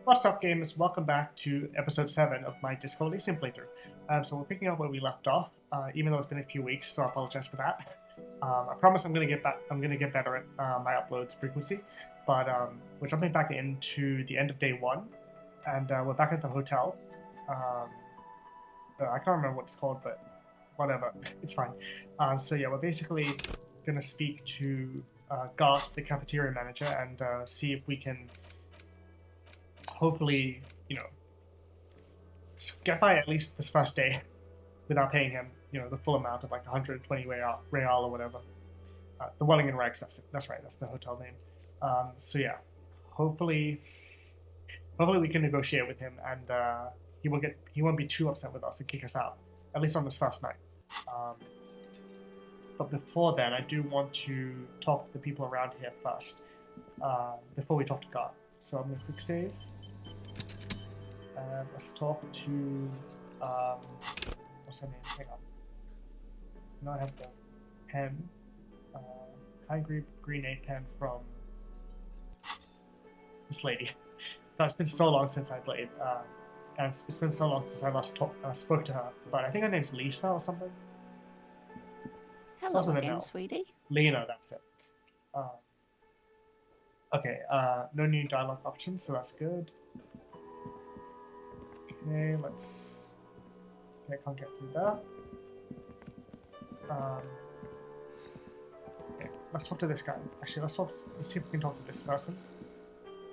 What's up, gamers? Welcome back to episode 7 of my Disco Elysium playthrough. So we're picking up where we left off, even though it's been a few weeks, so I apologize for that. I promise I'm gonna get back. I'm gonna get better at my uploads frequency, but we're jumping back into the end of day 1, and we're back at the hotel. I can't remember what it's called, but whatever, it's fine. So yeah, we're basically gonna speak to Gart, the cafeteria manager, and see if we can hopefully, get by at least this first day without paying him, the full amount of like 120 real or whatever. The Wellington Rex, that's it. That's right, that's the hotel name. So yeah, hopefully we can negotiate with him, and he won't be too upset with us and kick us out, at least on this first night. But before then, I do want to talk to the people around here first, before we talk to God. So I'm going to quick save. And let's talk to, what's her name? Hang on. Now I have the pen. High green 8 pen from this lady. It's been so long since I played, and it's been so long since I last spoke to her. But I think her name's Lisa or something. Hello again, sweetie. Lena, that's it. Okay, no new dialogue options, so that's good. Okay, I can't get through that. Okay, let's talk to this guy. Actually, let's see if we can talk to this person.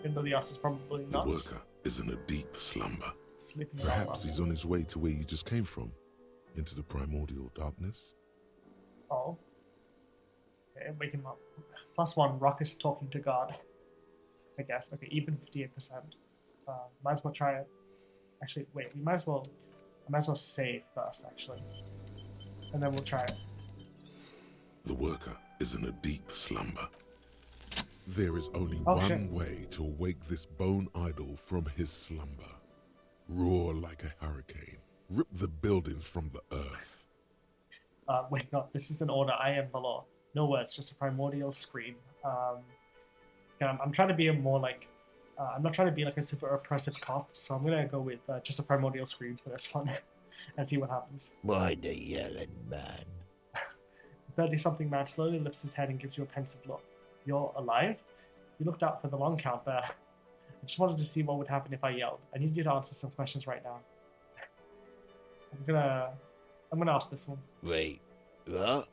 Even though the answer is probably not. The worker is in a deep slumber. Sleeping Perhaps he's on his way to where you just came from, into the primordial darkness. Oh. Okay, wake him up. +1, Rock is talking to God. I guess. Okay, even 58%. Might as well try it. Actually, wait, I might as well save first, actually. And then we'll try it. The worker is in a deep slumber. There is only one way to wake this bone idol from his slumber. Roar like a hurricane. Rip the buildings from the earth. Wait, no, this is an order. I am the law. No words, just a primordial scream. I'm trying to be I'm not trying to be like a super oppressive cop, so I'm gonna go with just a primordial scream for this one and see what happens. Why the yelling man? 30-something man slowly lifts his head and gives you a pensive look. You're alive? You looked out for the long count there. I just wanted to see what would happen if I yelled. I need you to answer some questions right now. I'm gonna ask this one. Wait, what?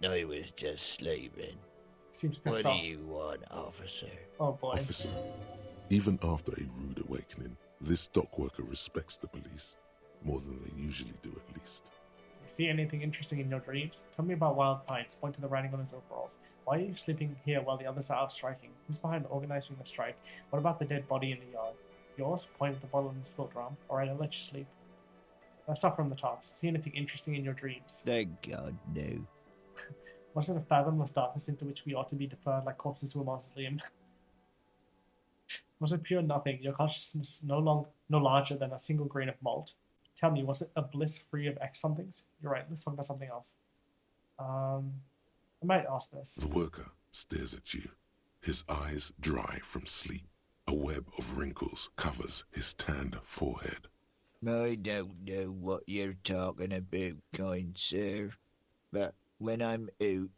No, he was just sleeping. Seems pissed off. What do you want, officer? Oh boy. Officer, even after a rude awakening, this dock worker respects the police. More than they usually do, at least. You see anything interesting in your dreams? Tell me about Wild Pines. Point to the writing on his overalls. Why are you sleeping here while the others are out striking? Who's behind organizing the strike? What about the dead body in the yard? Yours? Point at the bottle in the spilt rum. Alright, I'll let you sleep. Let's start from the top. See anything interesting in your dreams? Thank God, no. Was it a fathomless darkness into which we ought to be deferred like corpses to a mausoleum? Was it pure nothing, your consciousness no larger than a single grain of malt? Tell me, was it a bliss free of X somethings? You're right, let's talk about something else. I might ask this. The worker stares at you, his eyes dry from sleep. A web of wrinkles covers his tanned forehead. I don't know what you're talking about, kind sir, but when I'm out,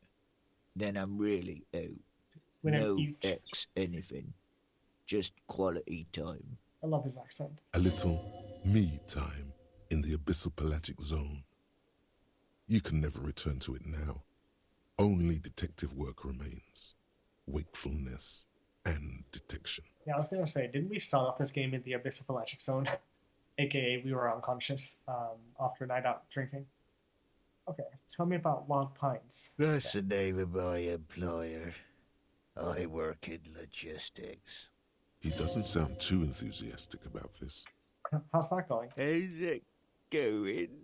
then I'm really out. No X anything. Just quality time. I love his accent. A little me time in the abyssal pelagic zone. You can never return to it now. Only detective work remains. Wakefulness and detection. Yeah, I was going to say, didn't we start off this game in the abyssal pelagic zone? AKA we were unconscious after a night out drinking. Okay, tell me about Wild Pines. That's the name of my employer. I work in logistics. He doesn't sound too enthusiastic about this. How's that going? How's it going?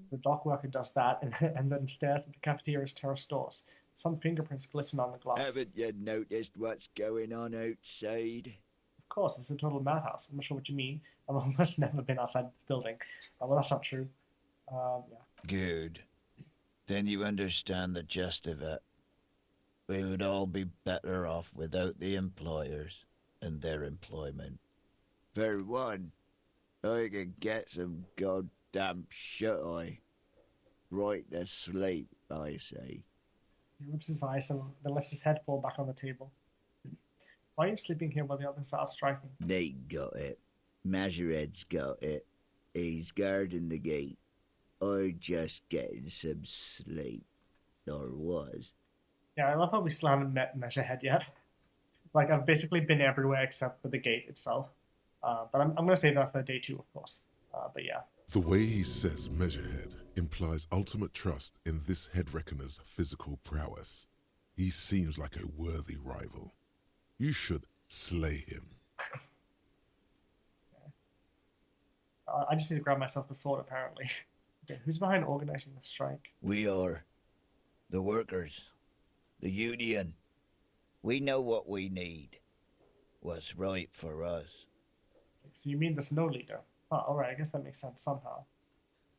The dock worker does that and then stares at the cafeteria's terrace doors. Some fingerprints glisten on the glass. Haven't you noticed what's going on outside? Of course, it's a total madhouse. I'm not sure what you mean. I've almost never been outside this building. Well, that's not true. Yeah. Good. Then you understand the gist of it. we would all be better off without the employers and their employment. For one, I can get some goddamn shut-eye right to sleep, I say. He rubs his eyes and then lets his head fall back on the table. Why are you sleeping here while the others are striking? They got it. Majoret's got it. He's guarding the gate. I'm just getting some sleep. Or was. Yeah, I love how we still haven't met Measurehead yet. Like, I've basically been everywhere except for the gate itself. But I'm going to save that for day 2, of course. But yeah. The way he says Measurehead implies ultimate trust in this head reckoner's physical prowess. He seems like a worthy rival. You should slay him. I just need to grab myself a sword, apparently. Okay, who's behind organizing the strike? We are. The workers. The union. We know what we need. What's right for us. So you mean the snow leader? Oh, alright, I guess that makes sense somehow.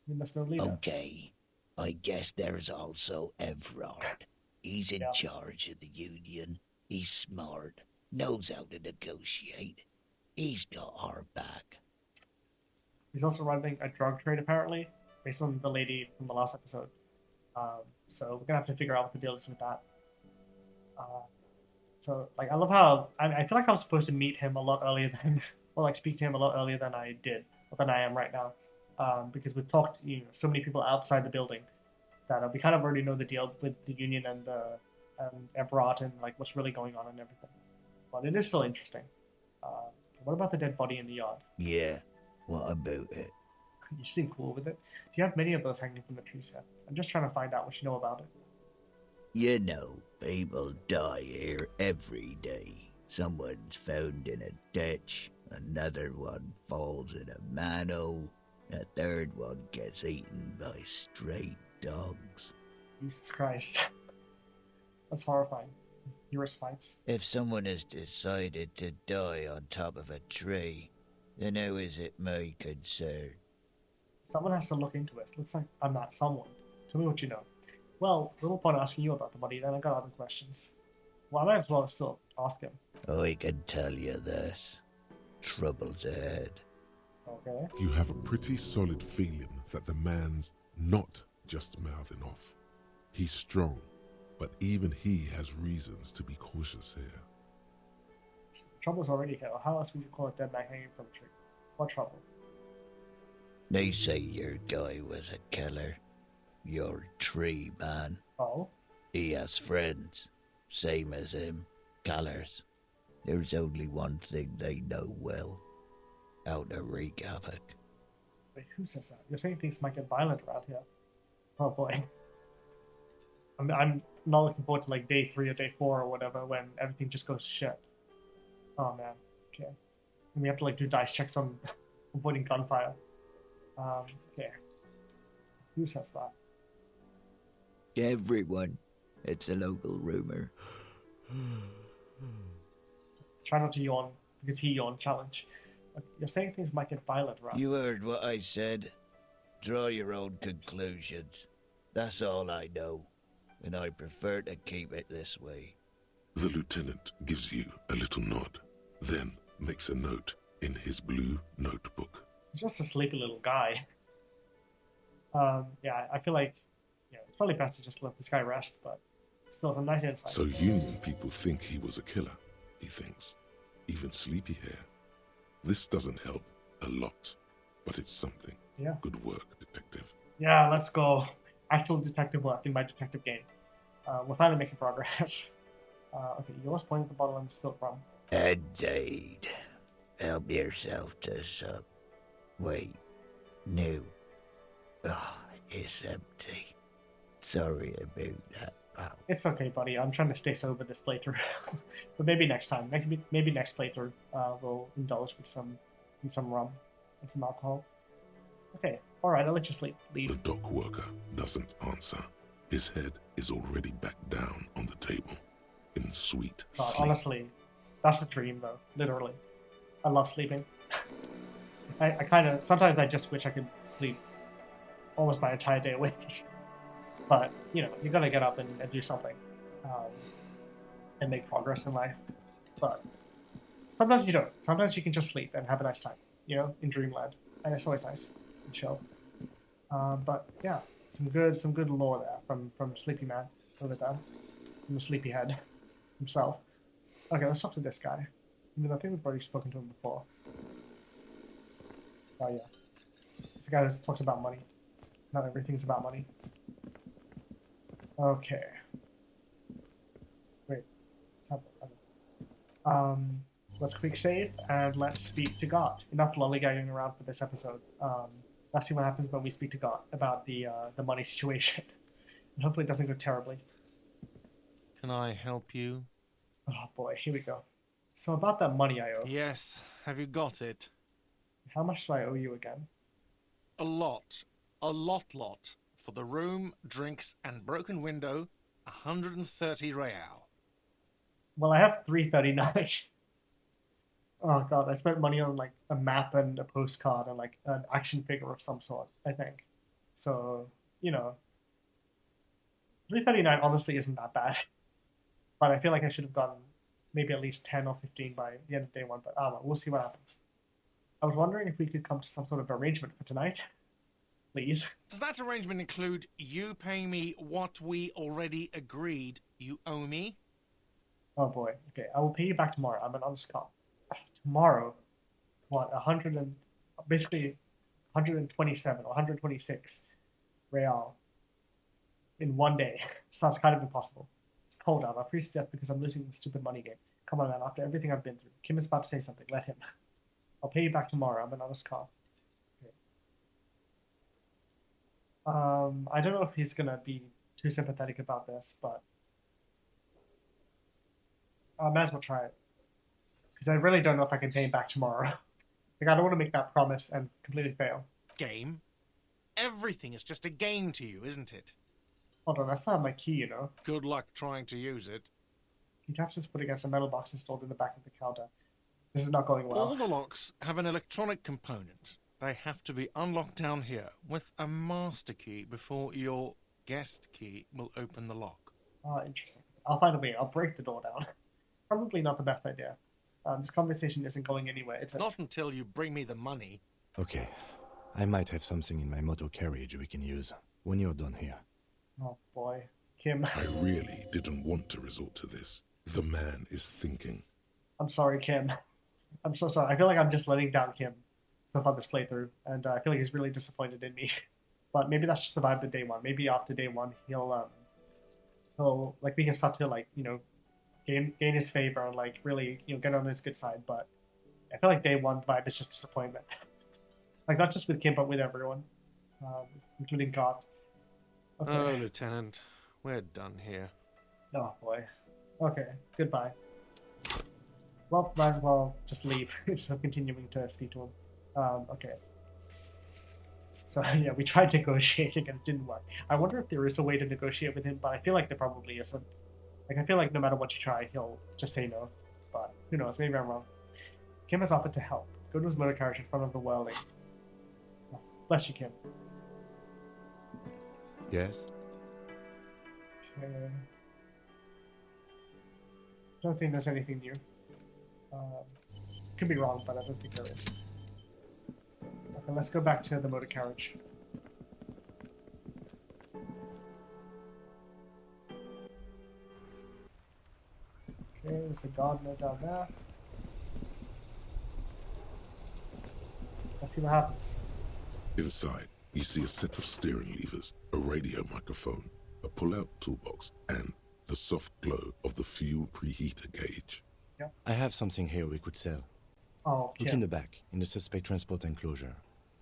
You mean the snow leader? Okay. I guess there's also Evrard. He's in charge of the union. He's smart. Knows how to negotiate. He's got our back. He's also running a drug trade, apparently, based on the lady from the last episode. So we're gonna have to figure out what the deal is with that. So, like, I love how I feel like I was supposed to meet him a lot earlier than, or like speak to him a lot earlier than I did, or than I am right now, because we've talked, so many people outside the building that we kind of already know the deal with the union and Everett and like what's really going on and everything. But it is still interesting. What about the dead body in the yard? Yeah, what about it? You seem cool with it. Do you have many of those hanging from the trees here? I'm just trying to find out what you know about it. You know, people die here every day. Someone's found in a ditch, another one falls in a manhole, a third one gets eaten by stray dogs. Jesus Christ. That's horrifying. Your response? If someone has decided to die on top of a tree, then how is it my concern? Someone has to look into it. Looks like I'm not someone. Tell me what you know. Well, little point asking you about the body, then I got other questions. Well, I might as well still ask him. I can tell you this. Trouble's ahead. Okay. You have a pretty solid feeling that the man's not just mouthing off. He's strong, but even he has reasons to be cautious here. Trouble's already here. How else would you call a dead man hanging from a tree? What trouble? They say your guy was a killer. Your tree man. Oh? He has friends, same as him, killers. There's only one thing they know well. How to wreak havoc. Wait, who says that? You're saying things might get violent around here. Oh boy. I'm not looking forward to like day 3 or day 4 or whatever when everything just goes to shit. Oh man. Okay. And we have to like do dice checks on avoiding gunfire. Okay. Who says that? Everyone. It's a local rumor. Try not to yawn, because he yawned challenge. You're saying things might get violent around. You heard what I said. Draw your own conclusions. That's all I know, and I prefer to keep it this way. The lieutenant gives you a little nod, then makes a note in his blue notebook. He's just a sleepy little guy. Yeah, I feel like it's probably best to just let this guy rest, but still some nice insights. So Union people think he was a killer, he thinks. Even sleepy hair. This doesn't help a lot, but it's something. Yeah. Good work, detective. Yeah, let's go. Actual detective work in my detective game. We're finally making progress. Okay, yours pointing at the bottle and the spilt rum. Indeed. Help yourself to some. Wait. No. Oh, it's empty. Sorry about that, pal. It's okay, buddy. I'm trying to stay sober this playthrough. But maybe next time. Maybe next playthrough we'll indulge with some rum and some alcohol. Okay, alright, I'll let you sleep. Leave. The dock worker doesn't answer. His head is already back down on the table, in sweet sleep. Honestly, that's the dream, though. Literally. I love sleeping. I kind of... Sometimes I just wish I could sleep almost my entire day awake. But, you gotta get up and do something. and make progress in life. But sometimes you don't. Sometimes you can just sleep and have a nice time, in dreamland, and it's always nice and chill. But yeah, some good lore there from Sleepy Man over there, from the sleepyhead himself. Okay, let's talk to this guy. Even though I think we've already spoken to him before. Oh yeah, it's the guy who talks about money. Not everything's about money. Okay. Wait. What's happening? Let's quick save and let's speak to God. Enough lollygagging around for this episode. Let's see what happens when we speak to God about the money situation. And hopefully it doesn't go terribly. Can I help you? Oh boy, here we go. So about that money I owe. Yes. Have you got it? How much do I owe you again? A lot. A lot. For the room, drinks, and broken window, 130 real. Well, I have 339. Oh god, I spent money on like a map and a postcard and like an action figure of some sort, I think. So, 339 honestly isn't that bad. But I feel like I should have gotten maybe at least 10 or 15 by the end of day one, but I don't know, we'll see what happens. I was wondering if we could come to some sort of arrangement for tonight. Please. Does that arrangement include you paying me what we already agreed you owe me? Oh boy. Okay, I will pay you back tomorrow. I'm an honest cop. Tomorrow? What, basically 127 or 126 real in one day. Sounds kind of impossible. It's cold out. I'll freeze to death because I'm losing the stupid money game. Come on, man. After everything I've been through. Kim is about to say something. Let him. I'll pay you back tomorrow. I'm an honest cop. Okay. I don't know if he's going to be too sympathetic about this, but I might as well try it. Because I really don't know if I can pay him back tomorrow. Like, I don't want to make that promise and completely fail. Game? Everything is just a game to you, isn't it? Hold on, that's not my key, Good luck trying to use it. He taps his foot against a metal box installed in the back of the counter. This is not going well. All the locks have an electronic component. They have to be unlocked down here with a master key before your guest key will open the lock. Oh, interesting. I'll find a way. I'll break the door down. Probably not the best idea. This conversation isn't going anywhere. Not until you bring me the money. Okay. I might have something in my motor carriage we can use when you're done here. Oh, boy. Kim. I really didn't want to resort to this. The man is thinking. I'm sorry, Kim. I'm so sorry. I feel like I'm just letting down Kim so far this playthrough, and I feel like he's really disappointed in me. But maybe that's just the vibe of day one. Maybe after day one, he'll like, we can start to, like, gain his favor and, like, really, get on his good side. But I feel like day one vibe is just disappointment. Like, not just with Kim, but with everyone, including God. Okay. Oh, Lieutenant, we're done here. Oh, boy. Okay, goodbye. Well, might as well just leave instead of continuing to speak to him. Okay. So, yeah, we tried negotiating and it didn't work. I wonder if there is a way to negotiate with him, but I feel like there probably isn't. Like, I feel like no matter what you try, he'll just say no. But, who knows, maybe I'm wrong. Kim has offered to help. Go to his motor carriage in front of the whirling. Oh, bless you, Kim. Yes? Okay. Don't think there's anything new. Could be wrong, but I don't think there is. Okay, let's go back to the motor carriage. Okay, there's a gardener down there. Let's see what happens. Inside, you see a set of steering levers, a radio microphone, a pull-out toolbox, and the soft glow of the fuel preheater gauge. I have something here we could sell. Oh, Look yeah. in the back, in the suspect transport enclosure.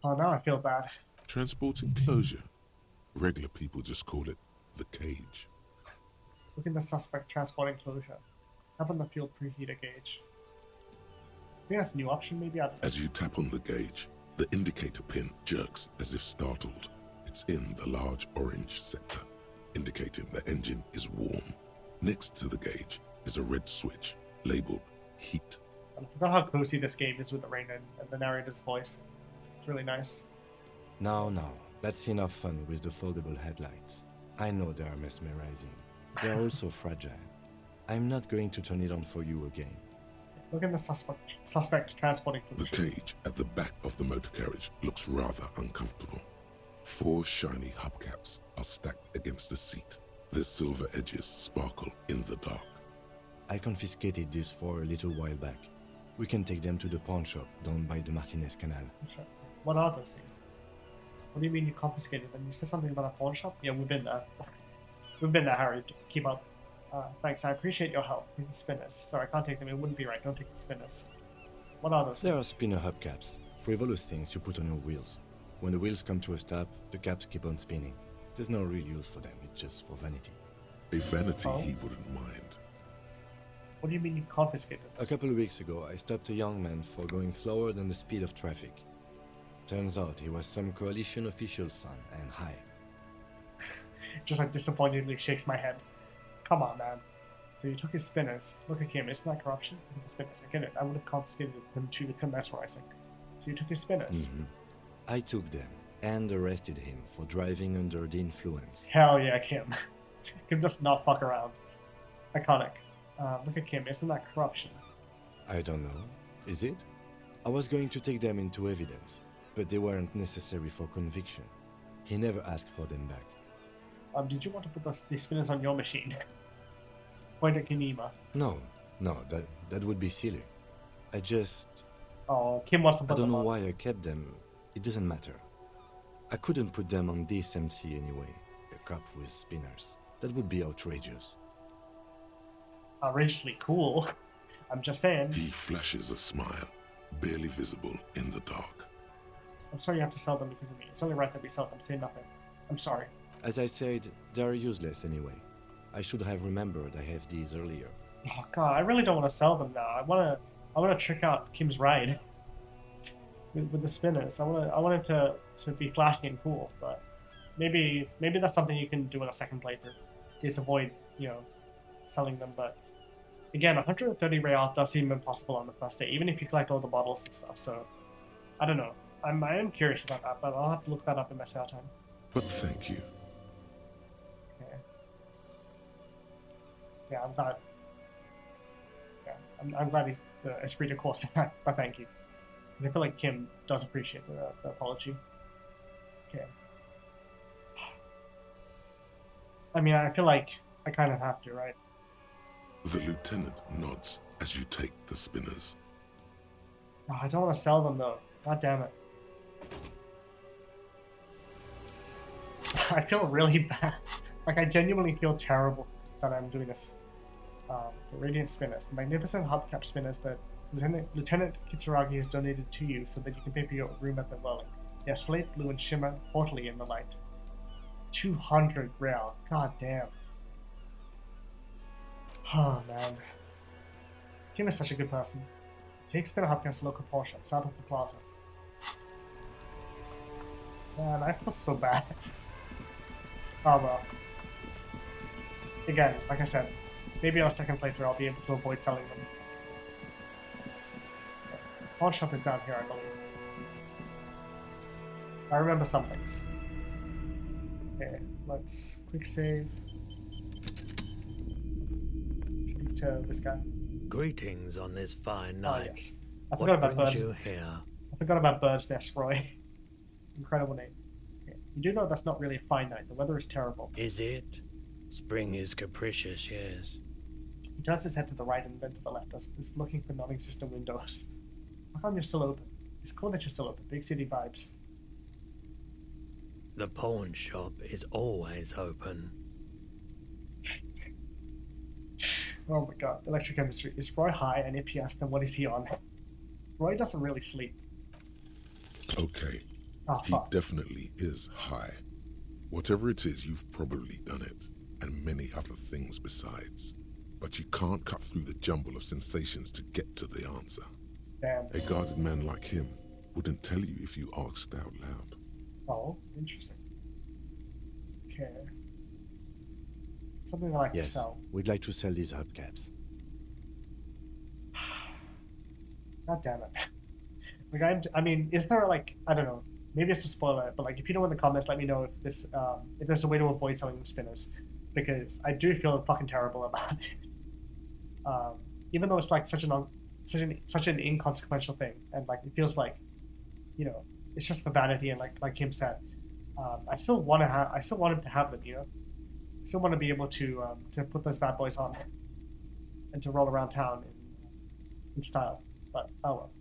Oh, now I feel bad. Transport enclosure. Regular people just call it the cage. Look in the suspect transport enclosure. Tap on the fuel preheater gauge. I think that's a new option, maybe. As you tap on the gauge, the indicator pin jerks as if startled. It's in the large orange sector, indicating the engine is warm. Next to the gauge is a red switch labeled heat. I forgot how cozy this game is with the rain and the narrator's voice. It's really nice. No, that's enough fun with the foldable headlights. I know they are mesmerizing. They are also fragile. I'm not going to turn it on for you again. Look at the suspect transporting The condition. cage at the back of the motor carriage looks rather uncomfortable. 4 shiny hubcaps are stacked against the seat. Their silver edges sparkle in the dark. I confiscated this for a little while back. We can take them to the pawn shop down by the Martinez Canal. Sure. What are those things? What do you mean you confiscated them? You said something about a pawn shop? Yeah, we've been there. We've been there, Harry. Keep up. Thanks, I appreciate your help with the spinners. Sorry, I can't take them. It wouldn't be right. Don't take the spinners. What are those There are things? spinner hubcaps, frivolous things you put on your wheels. When the wheels come to a stop, the caps keep on spinning. There's no real use for them, it's just for vanity. A vanity Oh. he wouldn't mind. What do you mean you confiscated them? A couple of weeks ago, I stopped a young man for going slower than the speed of traffic. Turns out he was some coalition official's son and high. Just like disappointedly shakes my head. Come on, man. So you took his spinners. Look at him. Isn't that corruption? Look at the spinners. I get it. I would have confiscated them too with him mesmerizing. So you took his spinners. Mhm. I took them and arrested him for driving under the influence. Hell yeah, Kim. Kim does not fuck around. Iconic. Look at Kim. Isn't that corruption? I don't know. Is it? I was going to take them into evidence, but they weren't necessary for conviction. He never asked for them back. Did you want to put these spinners on your machine? Point at Kinema. No, that would be silly. I just... Oh, Kim wants to I put don't them know on. why I kept them. It doesn't matter. I couldn't put them on this MC anyway. A cop with spinners. That would be outrageous. Outrageously cool. I'm just saying. He flashes a smile, barely visible in the dark. I'm sorry you have to sell them because of me. It's only right that we sell them. Say nothing. I'm sorry. As I said, they're useless anyway. I should have remembered I have these earlier. Oh god, I really don't want to sell them now. I wanna trick out Kim's ride with the spinners. I want it to be flashy and cool, but maybe that's something you can do in a second playthrough. Just avoid, selling them, but again, 130 real does seem impossible on the first day, even if you collect all the bottles and stuff, so I don't know. I am curious about that, but I'll have to look that up in my spare time. But thank you. Okay. Yeah, I'm glad. Yeah, I'm glad he's the esprit de corps, but thank you. I feel like Kim does appreciate the apology. Okay. I mean, I feel like I kind of have to, right? The lieutenant nods as you take the spinners. Oh, I don't want to sell them though. God damn it. I feel really bad. Like, I genuinely feel terrible that I'm doing this. The Radiant Spinners, the magnificent hubcap spinners that Lieutenant Kitsuragi has donated to you so that you can pay for your room at the dwelling. They are slate blue and shimmer haughtily in the light. 200 real. God damn. Oh, man. Kim is such a good person. Take spinner hubcaps to local pawn shop south of the plaza. Man, I feel so bad. Oh well. Again, like I said, maybe on a second playthrough I'll be able to avoid selling them. Pawn shop is down here, I believe. I remember some things. Okay, let's quick save. Speak to this guy. Greetings on this fine Oh night. yes. I What forgot about brings Bird's. you here? I forgot about Bird's Nest, Roy. Incredible name. Okay. You do know that's not really a fine night. The weather is terrible. Is it? Spring is capricious, yes. He turns his head to the right and then to the left as he's looking for non-existent windows. How come you're still open? It's cool that you're still open. Big city vibes. The pawn shop is always open. Oh my god, electrochemistry. Is Roy high? And if yes, then what is he on? Roy doesn't really sleep. Okay, Oh he fuck. definitely is high. Whatever it is, you've probably done it, and many other things besides. But you can't cut through the jumble of sensations to get to the answer. Damn. A guarded man like him wouldn't tell you if you asked out loud. Oh, interesting. Okay. Something I like to Yes, sell. we'd like to sell these hubcaps. God damn it. Like, I mean, is there like, I don't know, maybe it's a spoiler, but like, if you know in the comments, let me know if there's a way to avoid selling the spinners, because I do feel fucking terrible about it. Even though it's like such an inconsequential thing, and like it feels like, it's just for vanity, and like Kim said, I still want him to have them, I still want to be able to put those bad boys on and to roll around town in style. But oh well.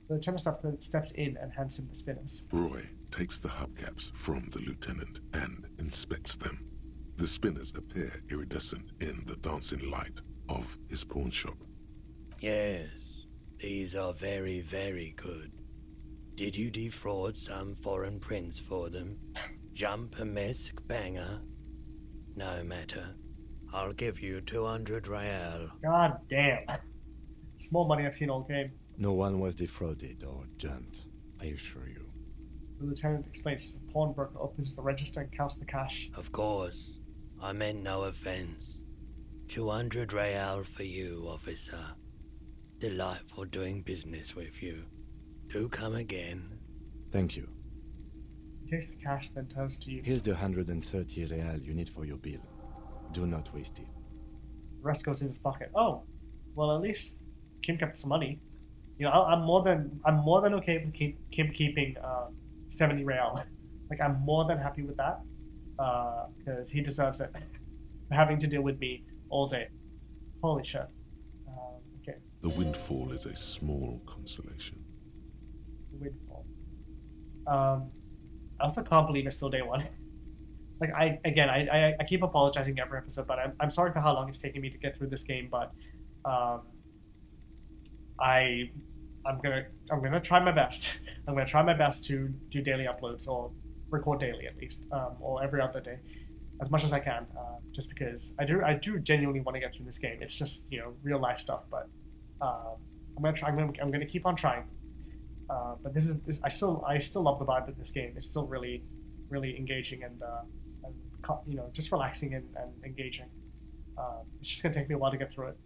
The lieutenant steps in and hands him the spinners. Roy takes the hubcaps from the lieutenant and inspects them. The spinners appear iridescent in the dancing light of his pawn shop. Yes, these are very, very good. Did you defraud some foreign prince for them? Jump-a-mesque banger? No matter. I'll give you 200 real. God damn. It's more money I've seen all game. No one was defrauded or jumped, I assure you. The lieutenant explains as the pawnbroker opens the register and counts the cash. Of course. I meant no offense. 200 real for you, officer. Delightful doing business with you. Do come again. Thank you. He takes the cash, then turns to you. Here's the 130 real you need for your bill. Do not waste it. The rest goes in his pocket. Oh, well, at least Kim kept some money. I'm more than okay with Kim keeping 70 real. Like, I'm more than happy with that, because he deserves it for having to deal with me all day. Holy shit. Okay. The windfall is a small consolation. The windfall. I also can't believe it's still day one. Like, I keep apologizing every episode, but I'm sorry for how long it's taking me to get through this game, but I'm gonna try my best. I'm gonna try my best to do daily uploads, or record daily at least, or every other day, as much as I can. Just because I do genuinely want to get through this game. It's just real life stuff, but I'm gonna try. I'm gonna keep on trying. But I still love the vibe of this game. It's still really, really engaging and just relaxing and engaging. It's just gonna take me a while to get through it.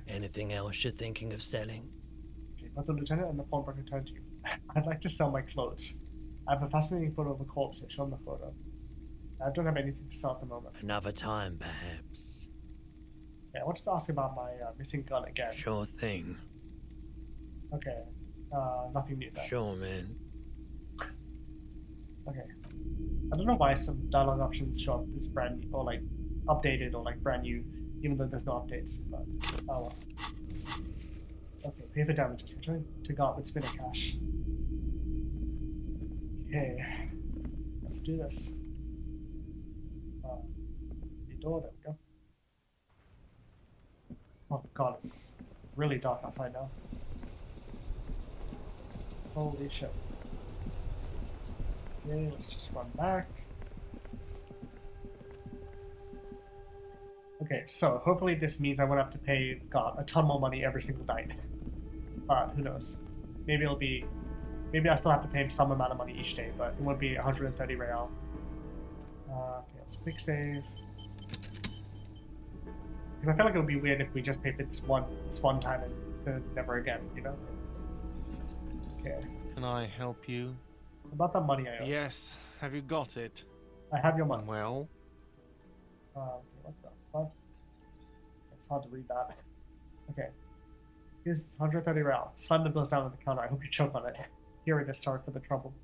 Anything else you're thinking of selling? Okay, but the lieutenant and the pawnbroker turn to you. I'd like to sell my clothes. I have a fascinating photo of a corpse. I show them the photo. I don't have anything to sell at the moment. Another time, perhaps. Yeah, I wanted to ask about my missing gun again. Sure thing. Okay. Nothing new then. Sure, man. Okay. I don't know why some dialogue options show up as brand new, or like updated, or like brand new, even though there's no updates. But oh well. Okay, pay for damages. Return to guard with spinner cash. Okay, let's do this. The door. There we go. Oh god, it's really dark outside now. Holy shit. Okay, let's just run back. Okay, so hopefully this means I won't have to pay God a ton more money every single night. But who knows? Maybe I still have to pay him some amount of money each day, but it won't be 130 real. Okay, let's quick save. Because I feel like it would be weird if we just paid for this one time and then never again, Okay. Can I help you? About that money I owe. Yes. Have you got it? I have your money. Well, Okay, what the fuck? It's hard to read that. Okay. Here's 130 real. Slam the bills down on the counter. I hope you choke on it. Here it is. Sorry for the trouble.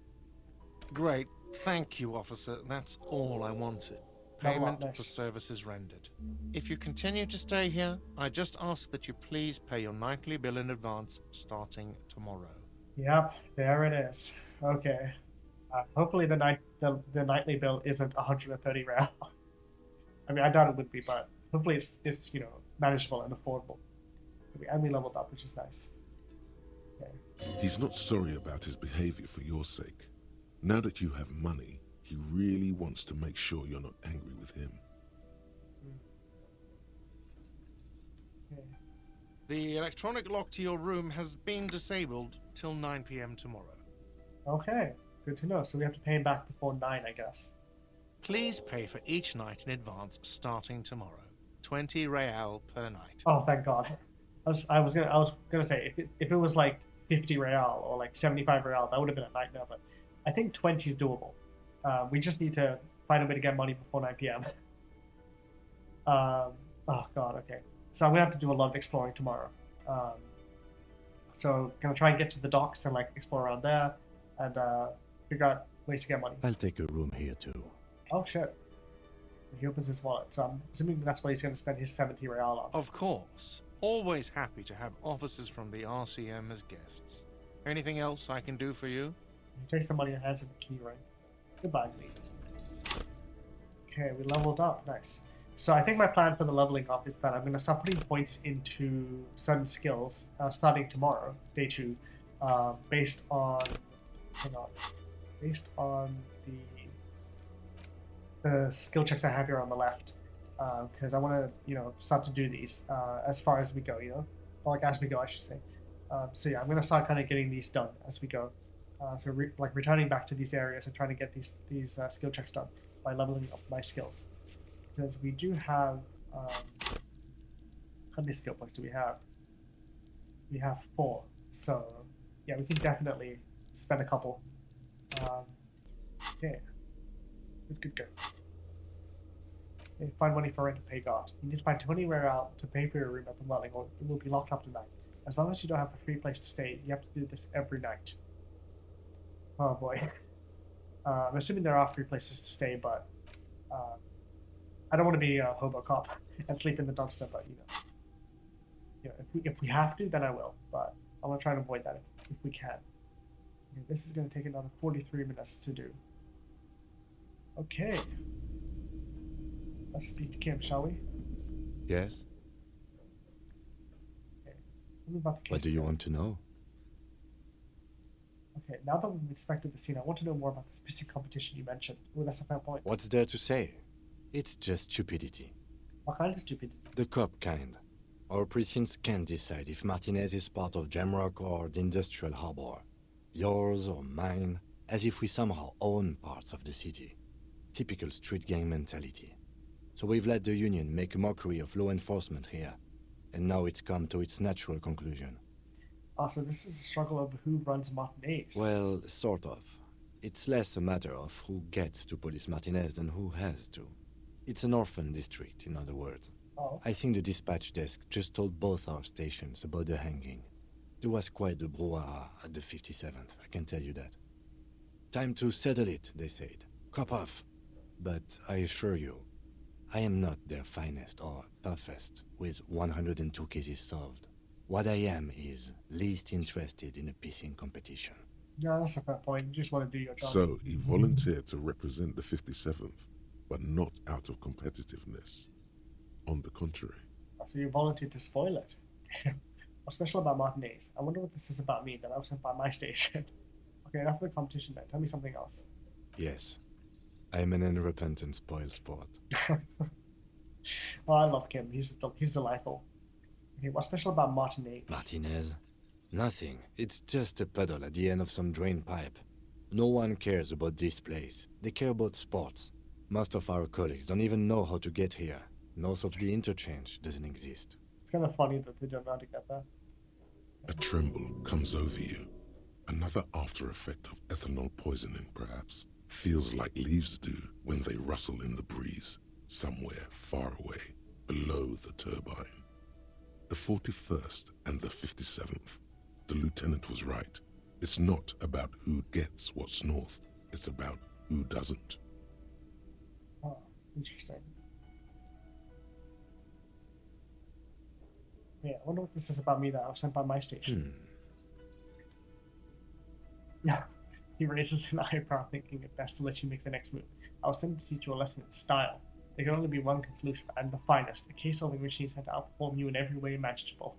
great. Thank you, officer. That's all I wanted. Not a lot Payment for less. services rendered. If you continue to stay here, I just ask that you please pay your nightly bill in advance starting tomorrow. Yep, there it is. Okay. Hopefully the nightly bill isn't 130 real. I mean, I doubt it would be, but hopefully it's manageable and affordable. And we leveled up, which is nice. Okay. He's not sorry about his behavior for your sake. Now that you have money, he really wants to make sure you're not angry with him. Okay. The electronic lock to your room has been disabled till 9 p.m. tomorrow. Okay, good to know. So we have to pay him back before 9, I guess. Please pay for each night in advance starting tomorrow. 20 real per night. Oh, thank God. I was gonna say if it was like 50 real or like 75 real, that would have been a nightmare. But I think 20 is doable. We just need to find a way to get money before 9 p.m. Oh God, okay. So I'm gonna have to do a lot of exploring tomorrow. So gonna try and get to the docks and like explore around there and figure out ways to get money. I'll take a room here too. Oh shit. He opens his wallet, so I'm assuming that's what he's going to spend his 70 real on. Of course. Always happy to have officers from the RCM as guests. Anything else I can do for you? He takes the money and hands him the key ring. Goodbye, Lee. Okay, we leveled up. Nice. So I think my plan for the leveling up is that I'm going to start putting points into certain skills starting tomorrow, day 2, based on... Hang on. Based on the skill checks I have here on the left, because I want to, start to do these as far as we go, or like as we go, I should say. So yeah, I'm going to start kind of getting these done as we go. So returning back to these areas and trying to get these skill checks done by leveling up my skills, because we do have how many skill points do we have? We have 4. So yeah, we can definitely spend a couple. Okay. Good. Okay, find money for rent and pay guard. You need to find 20 rare out to pay for your room at the dwelling, or it will be locked up tonight. As long as you don't have a free place to stay, you have to do this every night. Oh boy. I'm assuming there are free places to stay, but I don't want to be a hobo cop and sleep in the dumpster. But if we have to, then I will. But I want to try and avoid that if we can. Okay, this is going to take another 43 minutes to do. Okay. Let's speak to Kim, shall we? Yes? Okay. Tell me about the case. What do you want to know? Okay, now that we've inspected the scene, I want to know more about this missing competition you mentioned. Oh, that's a fair point. What's there to say? It's just stupidity. What kind of stupidity? The cop kind. Our precincts can't decide if Martinez is part of Jamrock or the Industrial Harbor. Yours or mine, as if we somehow own parts of the city. Typical street gang mentality. So we've let the Union make a mockery of law enforcement here, and now it's come to its natural conclusion. So this is a struggle over who runs Martinez. Well, sort of. It's less a matter of who gets to police Martinez than who has to. It's an orphan district, in other words. Oh. I think the dispatch desk just told both our stations about the hanging. There was quite the brouhaha at the 57th, I can tell you that. Time to settle it, they said. Cop off. But I assure you, I am not their finest or toughest with 102 cases solved. What I am is least interested in a pissing competition. Yeah, that's a fair point. You just want to do your job. So he volunteered to represent the 57th, but not out of competitiveness. On the contrary. So you volunteered to spoil it. What's special about Martinez? I wonder what this is about me that I was sent by my station. Okay, enough of the competition then. Tell me something else. Yes. I'm an unrepentant spoilsport. Oh, I love Kim. He's delightful. Okay, what's special about Martinez? Martinez? Nothing. It's just a puddle at the end of some drain pipe. No one cares about this place. They care about sports. Most of our colleagues don't even know how to get here. North of the interchange doesn't exist. It's kind of funny that they don't know how to get there. A tremble comes over you. Another after effect of ethanol poisoning, perhaps. Feels like leaves do when they rustle in the breeze, somewhere far away, below the turbine. The 41st and the 57th. The lieutenant was right. It's not about who gets what's north. It's about who doesn't. Oh, interesting. Yeah, I wonder what this is about me that I was sent by my station. Yeah. He raises an eyebrow, thinking it best to let you make the next move. I was sent to teach you a lesson in style. There can only be one conclusion. I'm the finest, a case-solving machine sent to outperform you in every way imaginable.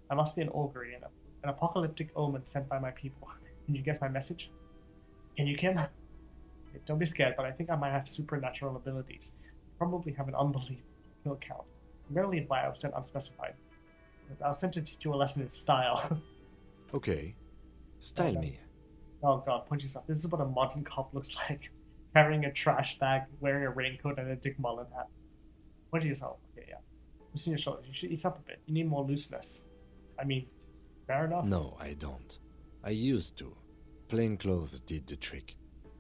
I must be an augury, an apocalyptic omen sent by my people. Can you guess my message? Can you, Kim? Don't be scared, but I think I might have supernatural abilities. Probably have an unbelievable kill count. I'm going to leave why I was sent unspecified. I was sent to teach you a lesson in style. Okay. Style me. Oh god, punch yourself. This is what a modern cop looks like. Carrying a trash bag, wearing a raincoat, and a Dick Mullen hat. Punch yourself. Okay, yeah. Loosen your shoulders. You should ease up a bit. You need more looseness. I mean, fair enough. No, I don't. I used to. Plain clothes did the trick.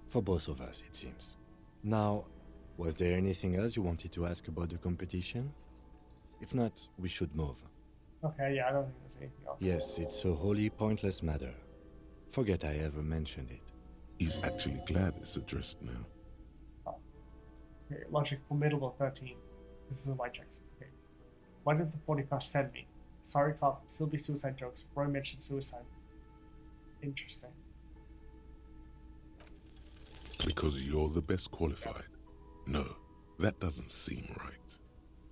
For both of us, it seems. Now, was there anything else you wanted to ask about the competition? If not, we should move. Okay, yeah, I don't think there's anything else. Yes, it's a wholly pointless matter. Forget I ever mentioned it. He's actually glad it's addressed now. Okay, logic formidable 13. This is a white checks. Okay. Why did the 41st send me? Sorry, cop. Still be suicide jokes. Roy mentioned suicide. Interesting. Because you're the best qualified. No, that doesn't seem right.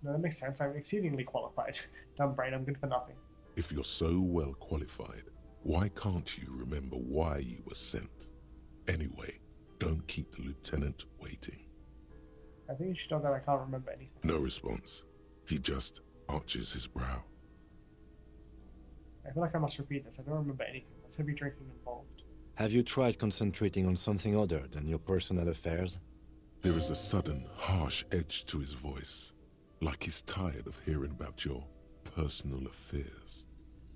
No, that makes sense. I'm exceedingly qualified. Dumb brain, I'm good for nothing. If you're so well qualified, why can't you remember why you were sent? Anyway, don't keep the lieutenant waiting. I think you should know that I can't remember anything. No response. He just arches his brow. I feel like I must repeat this. I don't remember anything. There's heavy drinking involved. Have you tried concentrating on something other than your personal affairs? There is a sudden, harsh edge to his voice, like he's tired of hearing about your personal affairs.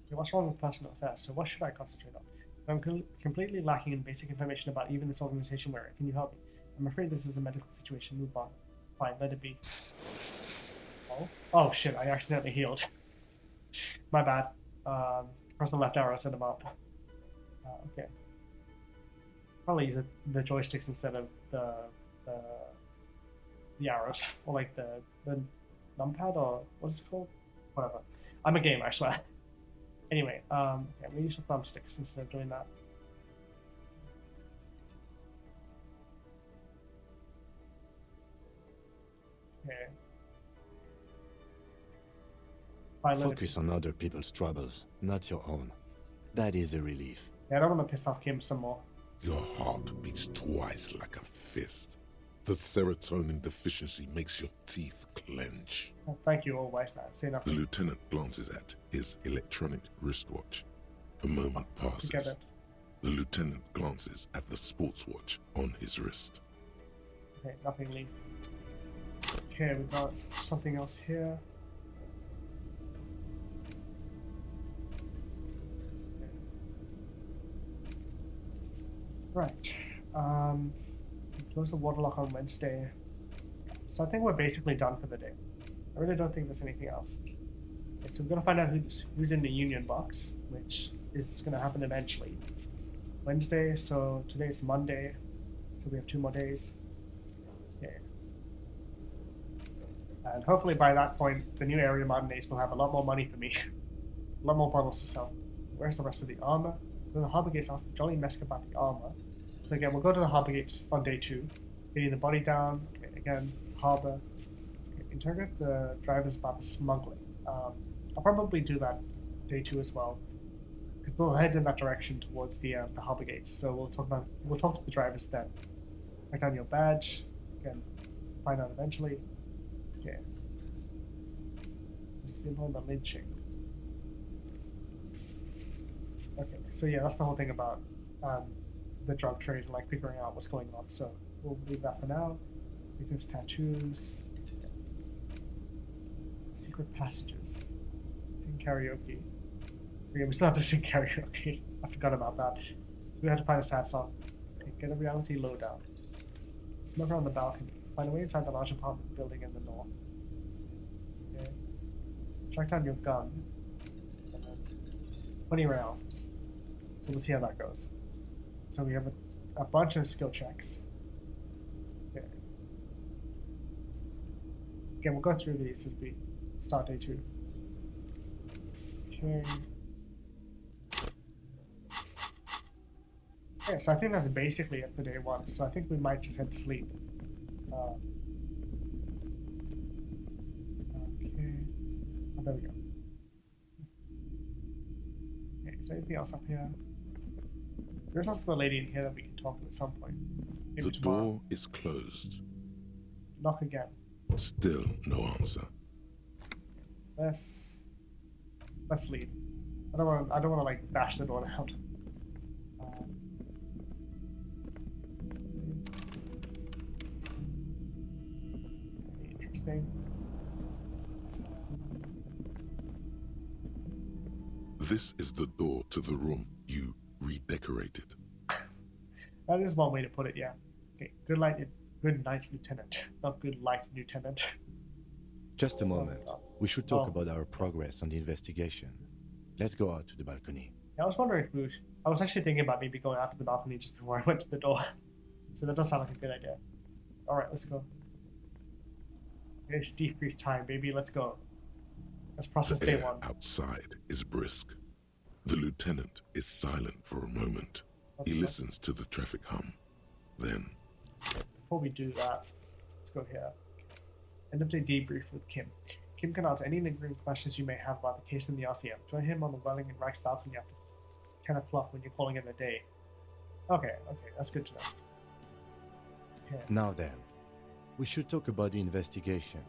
Okay, what's wrong with personal affairs? So what should I concentrate on? I'm completely lacking in basic information about even this organization we're in. Can you help me? I'm afraid this is a medical situation. Move on. Fine, let it be. Oh shit, I accidentally healed. My bad. Press the left arrow, set him up. Okay. Probably use the joysticks instead of the arrows. Or like the numpad, or what is it called? Whatever. I'm a gamer, I swear. Anyway, okay, I'm gonna use the thumbsticks instead of doing that. Okay. Focus on other people's troubles, not your own. That is a relief. Yeah, I don't want to piss off Kim some more. Your heart beats twice like a fist. The serotonin deficiency makes your teeth clench. Oh, thank you, old wise man. Say The nothing. lieutenant glances at his electronic wristwatch. A moment Get passes. it. The lieutenant glances at the sports watch on his wrist. Okay, nothing leave. Okay, we got something else here. Right. Close the waterlock on Wednesday. So I think we're basically done for the day. I really don't think there's anything else. Okay, so we're gonna find out who's in the union box, which is gonna happen eventually. Wednesday, so today's Monday, so we have 2 more days. Okay. And hopefully by that point, the new area Martinez will have a lot more money for me. A lot more bottles to sell. Where's the rest of the armor? Go to the harbor gates, ask the Jolly Mesk about the armor. So again, we'll go to the harbor gates on day 2. Getting the body down. Okay, again, harbor. Okay, interrogate the drivers about the smuggling. I'll probably do that day 2 as well, because we'll head in that direction towards the harbor gates. So we'll talk to the drivers then. Write down your badge. Again, find out eventually. Okay. Simple the lynching. Okay, so yeah, that's the whole thing about the drug trade and like figuring out what's going on. So we'll leave that for now. Victims' tattoos. Secret passages. Sing karaoke. Yeah, we still have to sing karaoke. I forgot about that. So we have to find a sad song. Okay, get a reality lowdown. Smoke around the balcony. Find a way inside the large apartment building in the north. Okay. Track down your gun. And then 20 rounds. So we'll see how that goes. So we have a bunch of skill checks. Okay. Again, we'll go through these as we start day 2. Okay. Okay, so I think that's basically it for day 1. So I think we might just head to sleep. Okay. Oh, there we go. Okay, is there anything else up here? There's also the lady in here that we can talk to at some point. Maybe The tomorrow. door is closed. Knock again. Still no answer. Let's leave. I don't want to like bash the door down. Interesting. This is the door to the room you redecorated. That is one way to put it. Yeah. Okay. Good night, Lieutenant. Not good light, Lieutenant. Just a moment. Oh, We should talk about our progress on the investigation. Let's go out to the balcony. Yeah, I was wondering if I was actually thinking about maybe going out to the balcony just before I went to the door. So that does sound like a good idea. Alright, let's go. It's debrief time, baby. Let's go. Let's process The day air one. outside is brisk. The lieutenant is silent for a moment. He listens to the traffic hum. Then, before we do that, let's go here. End of day debrief with Kim. Kim can answer any lingering questions you may have about the case in the RCM. Join him on the Welling and Rex balcony after 10 o'clock when you're calling in the day. Okay, that's good to know. Okay. Now then, we should talk about the investigation.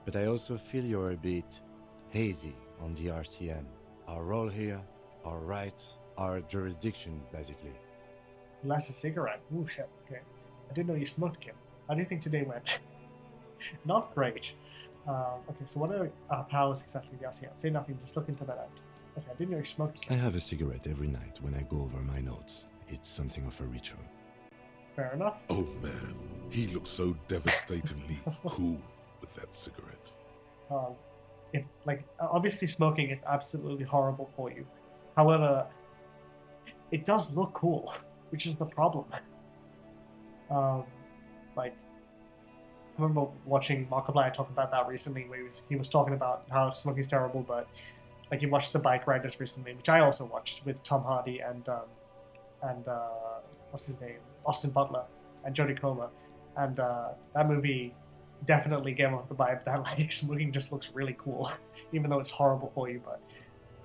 But I also feel you're a bit hazy on the RCM. Our role here, our rights, our jurisdiction, basically. He lights a cigarette. Ooh, shit. Okay. I didn't know you smoked, Kim. How do you think today went? Not great. Okay, so what are our powers exactly in the RCM? Say nothing, just look into that out. Okay, I didn't know you smoked, Kim. I have a cigarette every night when I go over my notes. It's something of a ritual. Fair enough. oh man, he looks so devastatingly cool with that cigarette. Obviously smoking is absolutely horrible for you. However, it does look cool, which is the problem. I remember watching Markiplier talk about that recently, where he was talking about how smoking is terrible, but like he watched The Bike Riders recently, which I also watched with Tom Hardy and what's his name, Austin Butler and Jodie Comer, and that movie definitely gave off the vibe that like smoking just looks really cool, even though it's horrible for you. But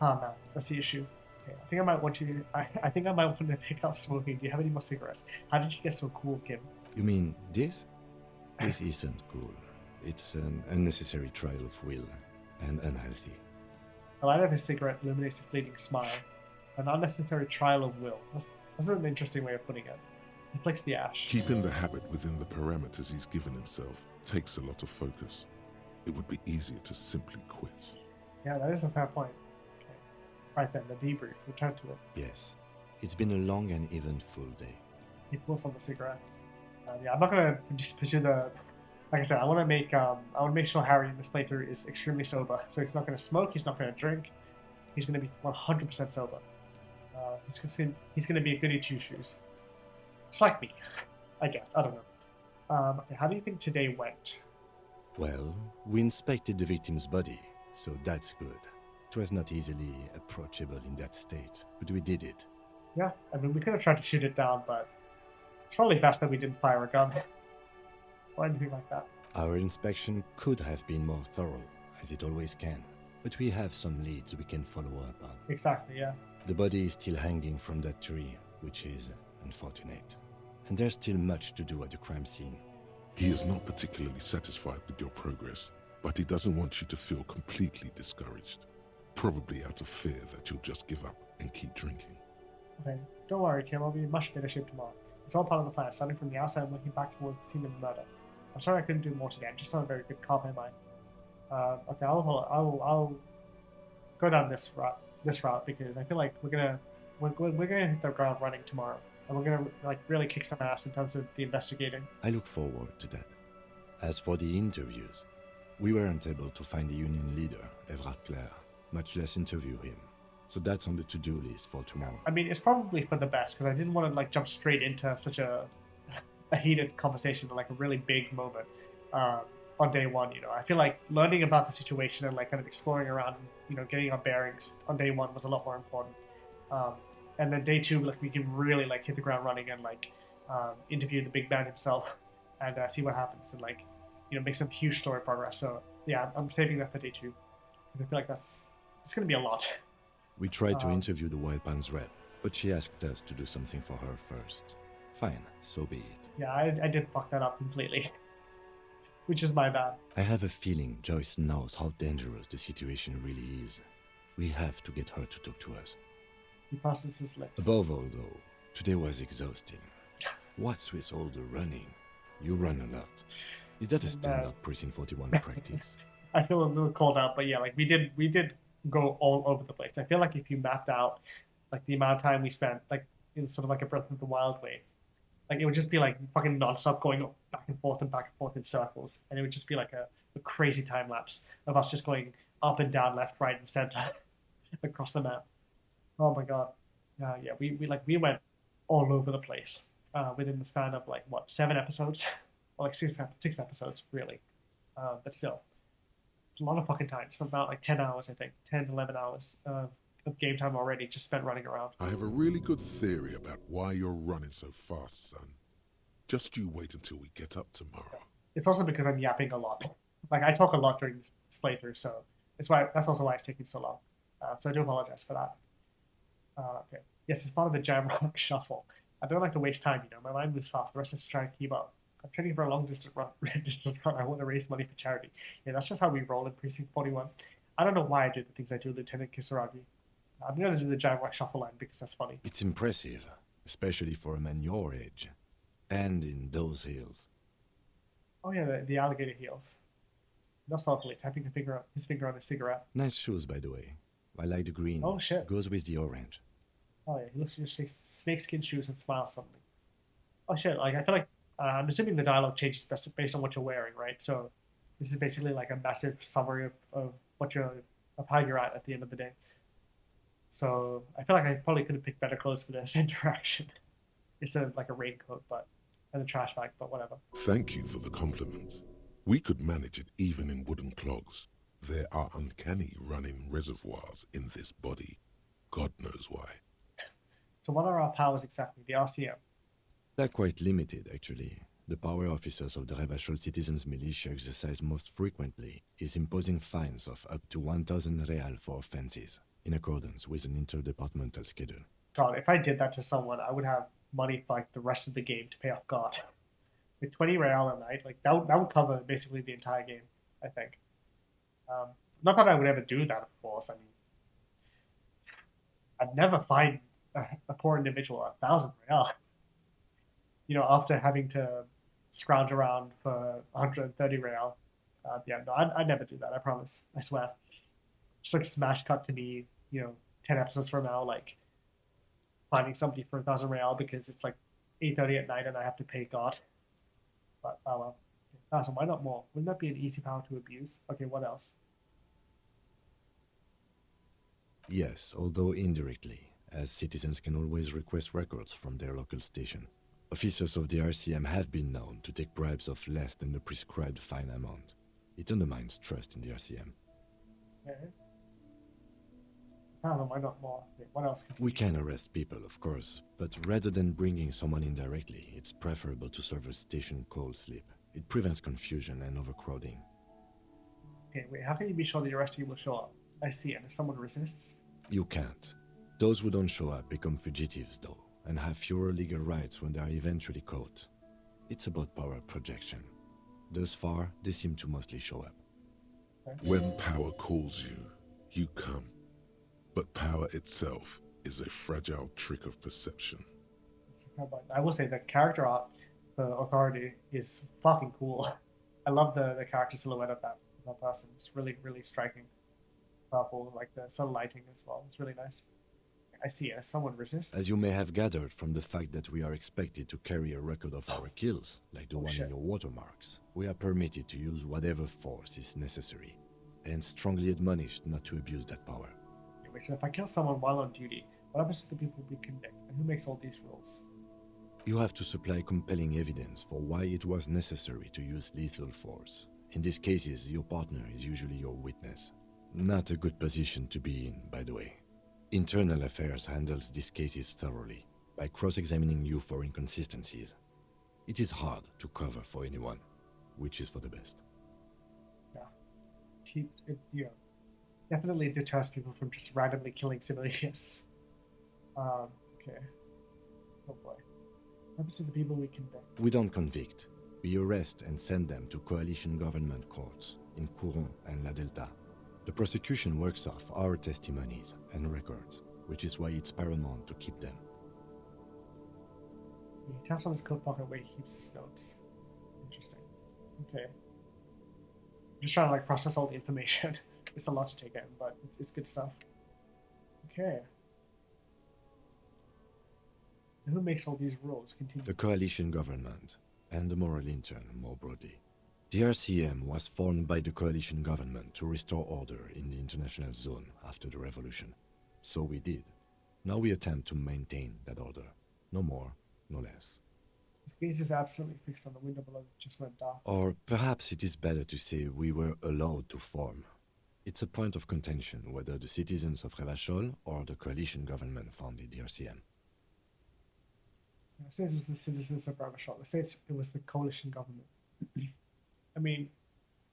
man, that's the issue. Okay, I think I might want to pick up smoking. Do you have any more cigarettes? How did you get so cool, Kim? You mean this? This isn't cool. It's an unnecessary trial of will and unhealthy. The light of his cigarette illuminates a fleeting smile. An unnecessary trial of will. That's an interesting way of putting it. He flicks the ash. Keeping the habit within the parameters he's given himself takes a lot of focus. It would be easier to simply quit. Yeah, that is a fair point. Okay. Right then, the debrief. Return to it. Yes. It's been a long and eventful day. He pulls on the cigarette. I'm not gonna just pursue the. Like I said, I want to make sure Harry in this playthrough is extremely sober. So he's not gonna smoke. He's not gonna drink. He's gonna be 100% sober. He's gonna be a goody two shoes. Just like me, I guess. I don't know. Okay, how do you think today went? Well, we inspected the victim's body, so that's good. It was not easily approachable in that state, but we did it. Yeah, I mean, we could have tried to shoot it down, but it's probably best that we didn't fire a gun or anything like that. Our inspection could have been more thorough, as it always can, but we have some leads we can follow up on. Exactly, yeah. The body is still hanging from that tree, which is unfortunate. And there's still much to do at the crime scene. He is not particularly satisfied with your progress, but he doesn't want you to feel completely discouraged. Probably out of fear that you'll just give up and keep drinking. Okay, don't worry, Kim. I'll be in much better shape tomorrow. It's all part of the plan, starting from the outside and looking back towards the scene of the murder. I'm sorry I couldn't do more today. I'm just not a very good cop, am I? Okay, I'll go down this route because I feel like we're gonna hit the ground running tomorrow, and we're gonna like really kick some ass in terms of the investigating. I look forward to that. As for the interviews, we weren't able to find the union leader, Everard Clare, much less interview him. So that's on the to-do list for tomorrow. I mean, it's probably for the best because I didn't want to like jump straight into such a heated conversation, like a really big moment on day one. You know, I feel like learning about the situation and like kind of exploring around, you know, getting our bearings on day one was a lot more important. And then day two, like we can really like hit the ground running and like interview the big man himself and see what happens and like, you know, make some huge story progress. So yeah, I'm saving that for day two because I feel like it's going to be a lot. We tried to interview the Wild Pines rep, but she asked us to do something for her first. Fine, so be it. Yeah, I did fuck that up completely. Which is my bad. I have a feeling Joyce knows how dangerous the situation really is. We have to get her to talk to us. He passes his lips. Above all, though, today was exhausting. What's with all the running? You run a lot. Is that a standard Precinct 41 practice? I feel a little called out, but yeah, like we did go all over the place. I feel like if you mapped out like the amount of time we spent like in sort of like a Breath of the Wild way, like it would just be like fucking nonstop going back and forth in circles, and it would just be like a crazy time lapse of us just going up and down, left, right, and center across the map. Oh my god. Yeah, we went all over the place within the span of like what 7 episodes, or like six episodes really. But still, it's a lot of fucking time. It's about like 10 hours, I think, 10, 11 hours of game time already just spent running around. I have a really good theory about why you're running so fast, son. Just you wait until we get up tomorrow. It's also because I'm yapping a lot. Like I talk a lot during this playthrough, so that's also why it's taking so long. So I do apologize for that. Okay. Yes, it's part of the jam rock shuffle. I don't like to waste time, you know. My mind moves fast. The rest is to try and keep up. I'm training for a long distance run. I want to raise money for charity. Yeah, that's just how we roll in Precinct 41. I don't know why I do the things I do, Lieutenant Kisaragi. I'm going to do the jam rock shuffle line because that's funny. It's impressive, especially for a man your age. And in those heels. Oh yeah, the alligator heels. Not softly, tapping his finger on a cigarette. Nice shoes, by the way. I like the green. Oh shit. Goes with the orange. Oh yeah, he looks at your snakeskin shoes and smiles something. Oh shit, like I feel like I'm assuming the dialogue changes based on what you're wearing, right? So this is basically like a massive summary of how you're at the end of the day. So I feel like I probably could have picked better clothes for this interaction instead of like a raincoat, and a trash bag, but whatever. Thank you for the compliment. We could manage it even in wooden clogs. There are uncanny running reservoirs in this body. God knows why. So what are our powers exactly? The RCM? They're quite limited, actually. The power officers of the Revachol Citizens Militia exercise most frequently is imposing fines of up to 1,000 real for offenses, in accordance with an interdepartmental schedule. God, if I did that to someone, I would have money for like the rest of the game to pay off God. With 20 real a night, like that would cover basically the entire game, I think. Not that I would ever do that, of course. I mean, I'd never find a poor individual 1,000 real. You know, after having to scrounge around for 130 real. Yeah, no, I'd never do that, I promise. I swear. Just like smash cut to me, 10 episodes from now, like finding somebody for 1,000 real because it's like 8:30 at night and I have to pay God. But, oh well. 1,000, why not more? Wouldn't that be an easy power to abuse? Okay, what else? Yes, although indirectly, as citizens can always request records from their local station. Officers of the RCM have been known to take bribes of less than the prescribed fine amount. It undermines trust in the RCM. Okay. 1,000, why not more? Okay, what else? We can arrest people, of course, but rather than bringing someone in directly, it's preferable to serve a station call slip. It prevents confusion and overcrowding. Okay, wait, how can you be sure the arrestee will show up? I see, and if someone resists? You can't. Those who don't show up become fugitives, though, and have fewer legal rights when they are eventually caught. It's about power projection. Thus far, they seem to mostly show up. Okay. When power calls you, you come. But power itself is a fragile trick of perception. I will say the character art for Authority is fucking cool. I love the character silhouette of that person. It's really, really striking. Purple, like the sun lighting as well. It's really nice. I see. If someone resists. As you may have gathered from the fact that we are expected to carry a record of our kills, like the one in your watermarks, we are permitted to use whatever force is necessary, and strongly admonished not to abuse that power. Wait, so if I kill someone while on duty, what happens to the people we convict, and who makes all these rules? You have to supply compelling evidence for why it was necessary to use lethal force. In these cases, your partner is usually your witness. Not a good position to be in, by the way. Internal Affairs handles these cases thoroughly, by cross-examining you for inconsistencies. It is hard to cover for anyone, which is for the best. Yeah. Definitely deters people from just randomly killing civilians. Okay. Oh boy. What happens to the people we convict? We don't convict. We arrest and send them to coalition government courts in Couron and La Delta. The prosecution works off our testimonies and records, which is why it's paramount to keep them. He taps on his coat pocket where he keeps his notes. Interesting. Okay. I'm just trying to process all the information. It's a lot to take in, but it's good stuff. Okay. Who makes all these rules? Continue. The coalition government, and the moral intern more broadly. The RCM was formed by the coalition government to restore order in the international zone after the revolution. So we did. Now we attempt to maintain that order. No more, no less. This gaze is absolutely fixed on the window below. It just went dark. Or perhaps it is better to say we were allowed to form. It's a point of contention whether the citizens of Revachol or the coalition government founded the RCM. I said it was the citizens of Ravachol. I said it was the coalition government. I mean,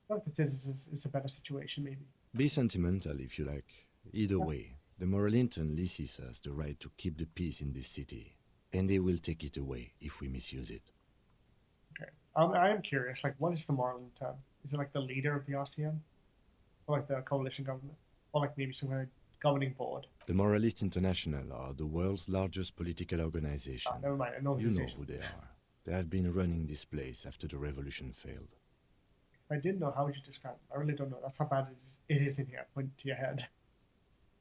not the citizens is a better situation, maybe. Be sentimental if you like. Either way, the Moralintern leases us the right to keep the peace in this city, and they will take it away if we misuse it. Okay. I am curious, like, what is the Moralintern? Is it like the leader of the RCM? Or like the coalition government? Or like maybe some kind of governing board? The Moralist International are the world's largest political organization. Never mind, an You know organization. who they are. They have been running this place after the revolution failed. If I didn't know, how would you describe it? I really don't know. That's how bad it is in here. Point to your head.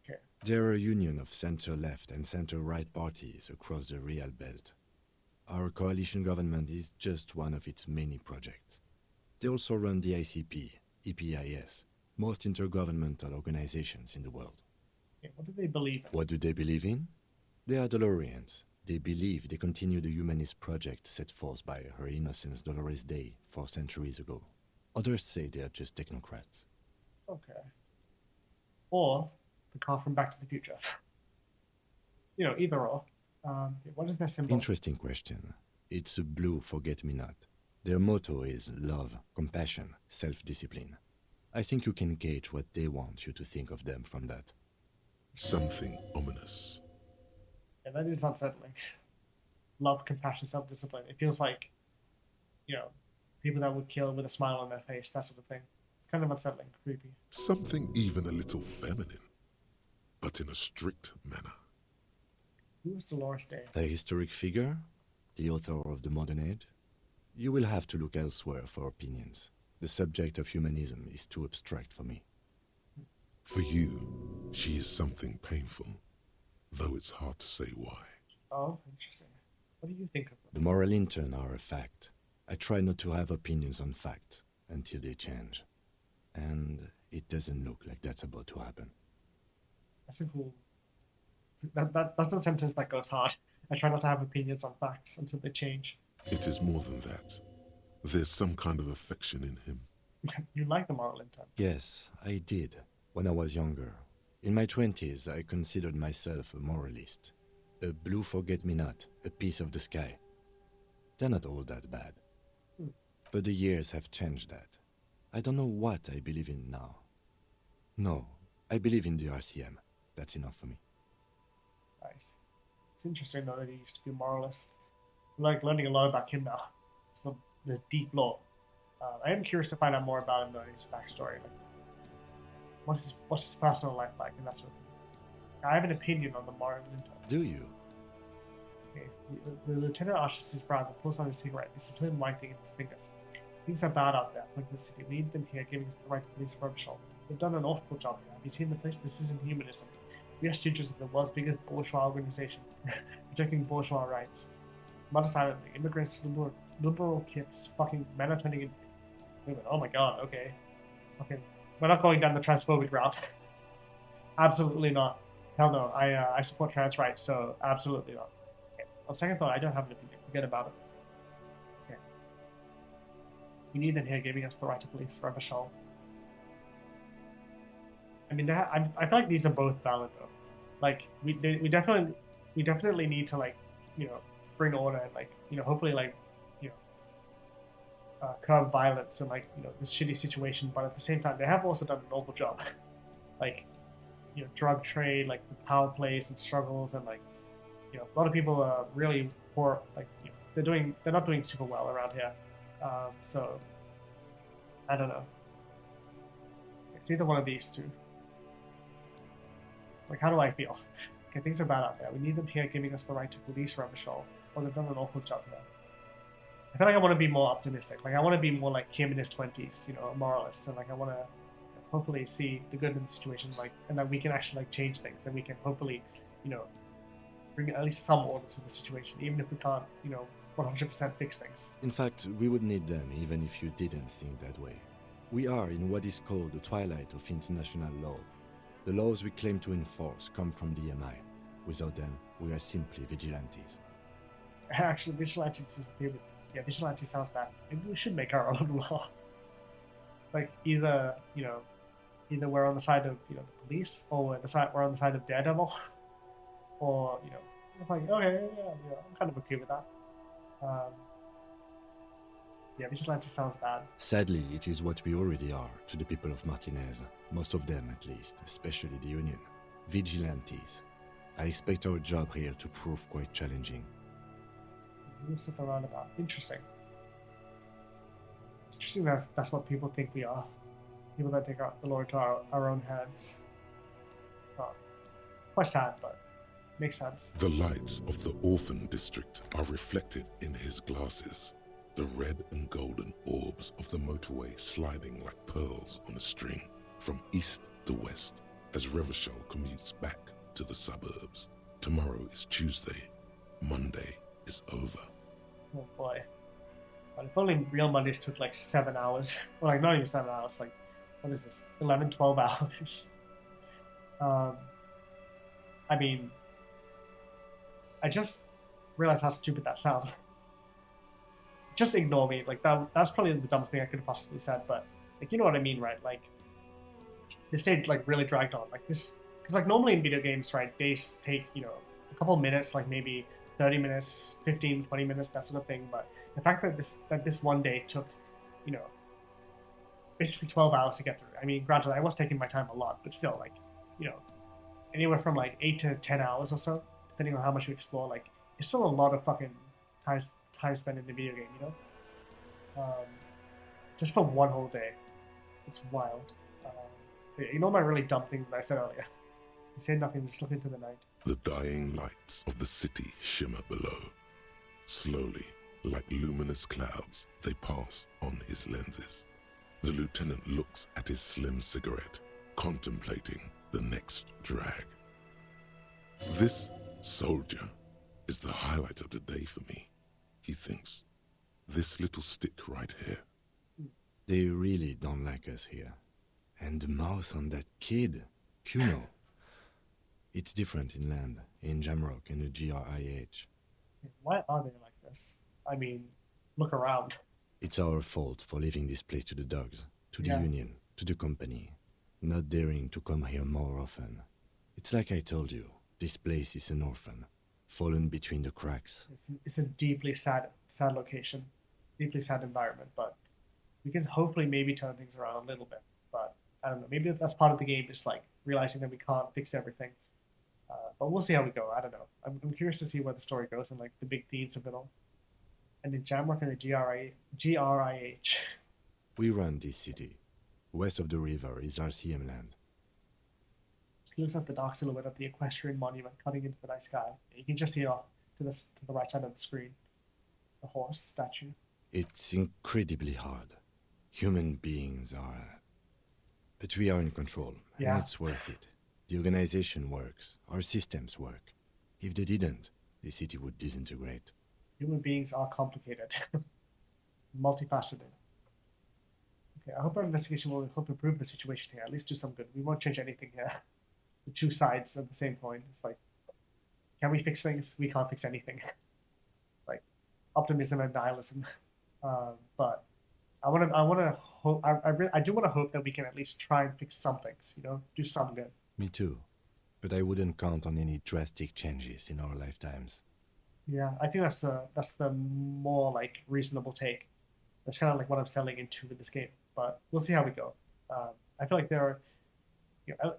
Okay. They're a union of center-left and center-right parties across the Real Belt. Our coalition government is just one of its many projects. They also run the ICP, EPIS, most intergovernmental organizations in the world. Okay, what do they believe in? What do they believe in? They are Dolorians. They believe they continue the humanist project set forth by Her Innocence Dolores Day 4 centuries ago. Others say they are just technocrats. Okay. Or the car from Back to the Future. Either or. What is their symbol? Interesting question. It's a blue forget-me-not. Their motto is love, compassion, self-discipline. I think you can gauge what they want you to think of them from that. Something ominous. Yeah, that is unsettling. Love, compassion, self-discipline. It feels like, people that would kill with a smile on their face, that sort of thing. It's kind of unsettling, creepy. Something even a little feminine, but in a strict manner. Who is Dolores Day? A historic figure? The author of the modern age? You will have to look elsewhere for opinions. The subject of humanism is too abstract for me. For you, she is something painful, though it's hard to say why. Oh, interesting. What do you think of The them? Moralintern are a fact. I try not to have opinions on facts until they change. And it doesn't look like that's about to happen. That's a cool... That's the sentence that goes hard. I try not to have opinions on facts until they change. It is more than that. There's some kind of affection in him. You like the Moralintern? Yes, I did, when I was younger. In my 20s, I considered myself a moralist. A blue forget-me-not, a piece of the sky. They're not all that bad. But the years have changed that. I don't know what I believe in now. No, I believe in the RCM. That's enough for me. Nice. It's interesting, though, that he used to be a moralist. I'm learning a lot about him now. So there's deep lore. I am curious to find out more about him, though, in his backstory. What's his personal life like, and that sort of thing. I have an opinion on the Moralintern. Do you? Okay. The lieutenant arches his brow and pulls on his cigarette. This is him lighting in his fingers. Things are bad out there, pointing to the city. We need them here, giving us the right to police Revachol. They've done an awful job here. Have you seen the place? This isn't humanism. We are stooges of the world's biggest bourgeois organization, protecting bourgeois rights. Mutter silently, immigrants, liberal kids, fucking men are turning in. Oh my god, okay. We're not going down the transphobic route. Absolutely not. Hell no, I support trans rights, so absolutely not. Okay. On second thought, I don't have an opinion. Forget about it. Okay. We need them here giving us the right to police Revachol. I mean, I feel like these are both valid though. Like we definitely need to bring order and hopefully curb violence and this shitty situation. But at the same time, they have also done an awful job. Drug trade, the power plays and struggles, and a lot of people are really poor. They're not doing super well around here. So I don't know. It's either one of these two. How do I feel? Okay, things are bad out there. We need them here giving us the right to police Revachol, or they've done an awful job here. I feel like I want to be more optimistic. I want to be more like Kim in his 20s, a moralist, and I want to hopefully see the good in the situation, and that we can actually change things, and we can hopefully, bring at least some order to the situation, even if we can't, 100% fix things. In fact, we would need them even if you didn't think that way. We are in what is called the twilight of international law. The laws we claim to enforce come from the MI. Without them, we are simply vigilantes. Actually, vigilantes, yeah, vigilante sounds bad. Maybe we should make our own law. Like either we're on the side of the police, or we're on the side of Daredevil, or it's like okay, yeah, I'm kind of okay with that. Yeah, vigilante sounds bad. Sadly, it is what we already are to the people of Martinez, most of them at least, especially the Union. Vigilantes. I expect our job here to prove quite challenging. Move stuff around about. Interesting. It's interesting that's what people think we are. People that take the law into our own hands. Well, quite sad, but makes sense. The lights of the orphan district are reflected in his glasses. The red and golden orbs of the motorway sliding like pearls on a string from east to west as Revachol commutes back to the suburbs. Tomorrow is Tuesday. Monday is over. Oh boy. But if only real Mondays took like 7 hours. Well, like not even 7 hours, like what is this? 11, 12 hours. I mean, I just realized how stupid that sounds. Just ignore me. Like that's probably the dumbest thing I could have possibly said, but like you know what I mean, right? Like this day like really dragged on. Like this because like normally in video games, right, days take, a couple minutes, like maybe 30 minutes, 15, 20 minutes, that sort of thing. But the fact that this one day took, basically 12 hours to get through. I mean, granted, I was taking my time a lot, but still, like, anywhere from like 8 to 10 hours or so, depending on how much you explore. Like, it's still a lot of fucking time spent in the video game, just for one whole day. It's wild. Ignore my really dumb thing that I said earlier. You say nothing, just look into the night. The dying lights of the city shimmer below. Slowly, like luminous clouds, they pass on his lenses. The lieutenant looks at his slim cigarette, contemplating the next drag. This soldier is the highlight of the day for me, he thinks. This little stick right here. They really don't like us here. And the mouth on that kid, Kuno. It's different in land, in Jamrock and the GRIH. Why are they like this? I mean, look around. It's our fault for leaving this place to the dogs, to the Union, to the company, not daring to come here more often. It's like I told you, this place is an orphan, fallen between the cracks. It's a deeply sad location, deeply sad environment, but we can hopefully maybe turn things around a little bit. But I don't know, maybe that's part of the game, is like realizing that we can't fix everything. But we'll see how we go. I don't know. I'm curious to see where the story goes and like the big themes of it all. And in Jamrock and the GRIH. We run this city. West of the river is RCM land. He looks at the dark silhouette of the equestrian monument cutting into the night sky. You can just see it off to the right side of the screen. The horse statue. It's incredibly hard. Human beings are... But we are in control, and it's worth it. The organization works. Our systems work. If they didn't, the city would disintegrate. Human beings are complicated. Multifaceted. Okay, I hope our investigation will help improve the situation here. At least do some good. We won't change anything here. The two sides of the same coin. It's like, can we fix things? We can't fix anything. Like, optimism and nihilism. But I want to hope. I do want to hope that we can at least try and fix some things. Do some good. Me too. But I wouldn't count on any drastic changes in our lifetimes. Yeah, I think that's the more like reasonable take. That's kind of like what I'm selling into with this game. But we'll see how we go. I feel like there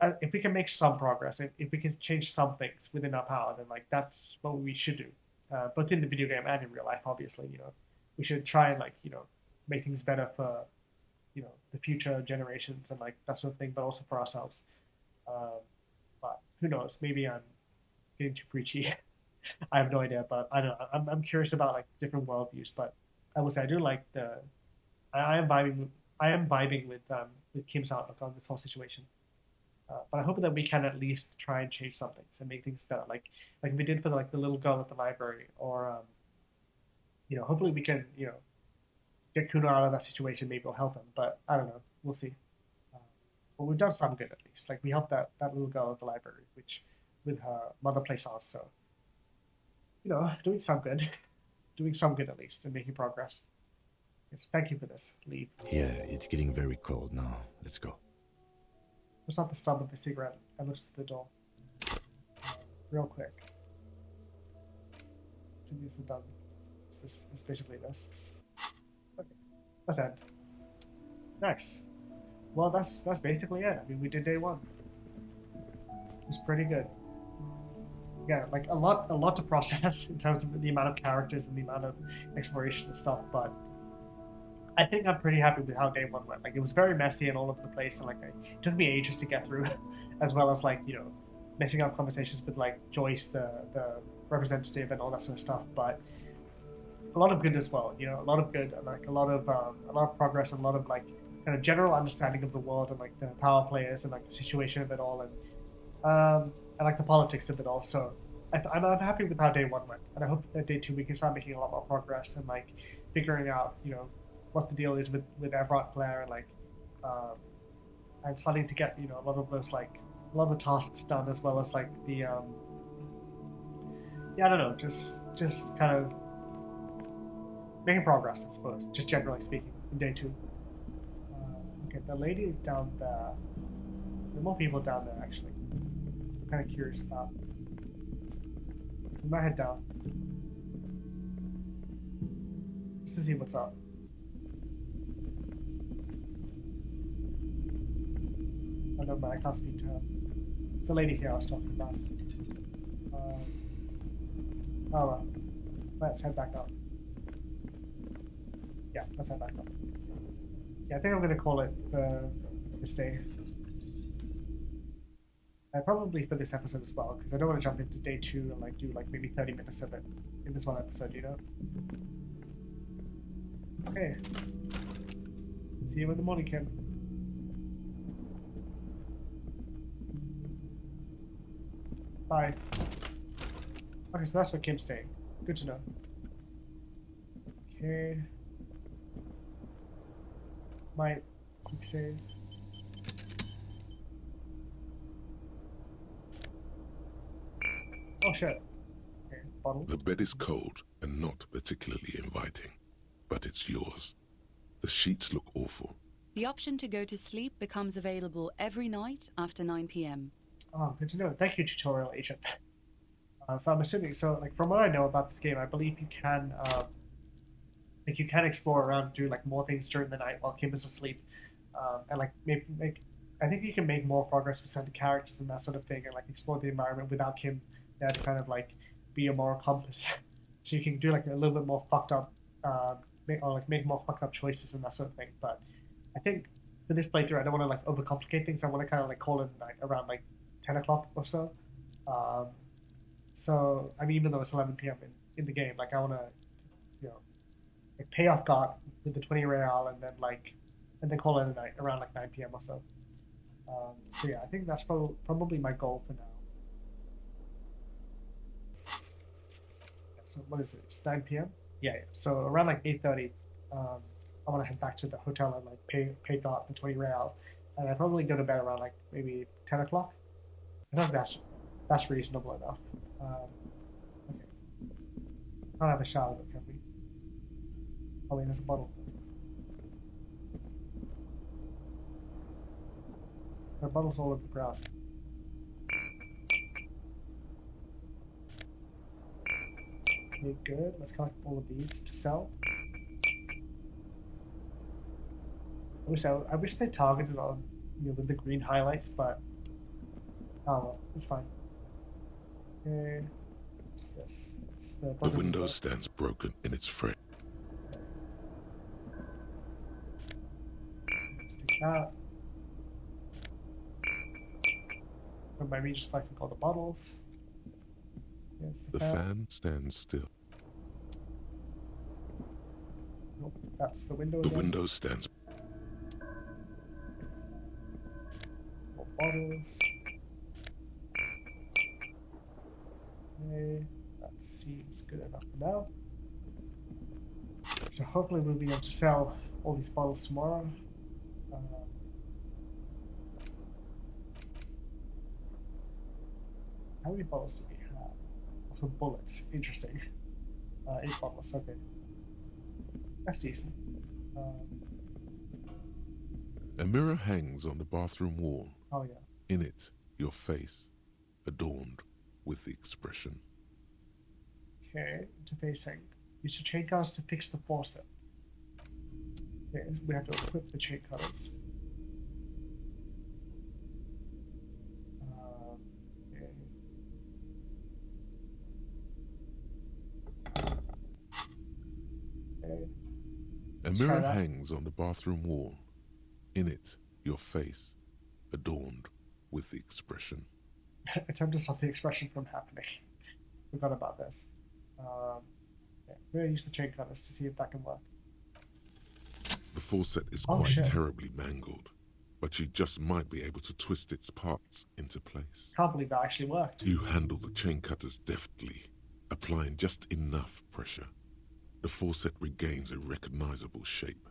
are, if we can make some progress, if we can change some things within our power, then like that's what we should do. Both in the video game and in real life, obviously. We should try and make things better for the future generations and like that sort of thing, but also for ourselves. But who knows? Maybe I'm getting too preachy. I have no idea, but I don't know. I'm curious about like different worldviews, but I will say I do like I am vibing with Kim's outlook on this whole situation. But I hope that we can at least try and change some things and make things better, like we did for the little girl at the library, or hopefully we can, get Kuno out of that situation. Maybe it'll help him, but I don't know. We'll see. But we've done some good at least. Like we helped that little girl at the library, which with her mother plays on. So, doing some good, doing some good at least, and making progress. Yes, thank you for this. Leave. Yeah, it's getting very cold now. Let's go. Puts out the stub of the cigarette and looks at the door. Real quick. So these are done. It's basically this. Okay. Let's end. Nice. Well, that's basically it. I mean, we did day 1. It was pretty good. Yeah, like a lot to process in terms of the amount of characters and the amount of exploration and stuff, but I think I'm pretty happy with how day 1 went. Like, it was very messy and all over the place, and like it took me ages to get through, as well as like messing up conversations with like Joyce, the representative, and all that sort of stuff. But a lot of good as well. A lot of good, and like a lot of progress, and a lot of like kind of general understanding of the world and like the power players and like the situation of it all, and like the politics of it all. So I'm happy with how day 1 went, and I hope that day 2 we can start making a lot more progress and like figuring out what the deal is with Everett, Blair, and like I'm starting to get a lot of those like a lot of the tasks done, as well as like the I don't know, just kind of making progress, I suppose, just generally speaking in day 2. Okay, the lady down there. There are more people down there actually. I'm kind of curious about. We might head down just to see what's up. I don't know, I can't speak to her. It's a lady here I was talking about. Oh well. Let's head back up. Yeah, let's head back up. Yeah, I think I'm going to call it this day. Probably for this episode as well, because I don't want to jump into day 2 and like do like maybe 30 minutes of it in this one episode, Okay. See you in the morning, Kim. Bye. Okay, so that's where Kim's staying. Good to know. Okay. Might quick save. Oh shit. Okay, bottle. The bed is cold and not particularly inviting, but it's yours. The sheets look awful. The option to go to sleep becomes available every night after 9 p.m. Oh, good to know. Thank you, tutorial agent. So I'm assuming, like from what I know about this game, I believe you can, you can explore around and do like more things during the night while Kim is asleep, and like I think you can make more progress with certain characters and that sort of thing, and like explore the environment without Kim there to kind of like be a moral compass. So you can do like a little bit more fucked up, make more fucked up choices and that sort of thing. But I think for this playthrough, I don't want to like overcomplicate things. I want to kind of like call it night around like 10 o'clock or so. So I mean, even though it's 11 p.m. in the game, like I want to, like pay off guard with the 20 real and then call it a night around like 9 p.m. or so. So yeah, I think that's probably my goal for now. So what is it? It's 9 p.m. Yeah. So around like 8:30, I want to head back to the hotel and like pay guard the 20 real, and I probably go to bed around like maybe 10 o'clock. I think that's reasonable enough. Okay. Can't have a shower though, can we? Oh wait, there's a bottle. There are bottles all over the ground. Okay, good. Let's collect all of these to sell. I wish they targeted on with the green highlights, but oh well, it's fine. Okay, what's this? It's the window stands broken in its frame. Let's take that. Don't mind me just collecting all the bottles. Here's The fan stands still. Nope, that's the window The again. window stands. More bottles. Okay, that seems good enough for now. So hopefully we'll be able to sell all these bottles tomorrow. How many bottles do we have? Also bullets. Interesting. 8 bottles. Okay. That's decent. A mirror hangs on the bathroom wall. Oh yeah. In it, your face, adorned with the expression. Okay, interfacing. Use your chain cutters to fix the faucet. Okay, we have to equip the chain cutters. Okay. Okay. A Let's try mirror that. hangs on the bathroom wall. In it, your face, adorned with the expression. Attempt to stop the expression from happening. Forgot about this. Okay. We're gonna use the chain cutters to see if that can work. The faucet is Oh, quite shit. terribly mangled, but you just might be able to twist its parts into place. Can't believe that actually worked. You handle the chain cutters deftly, applying just enough pressure. The faucet regains a recognizable shape.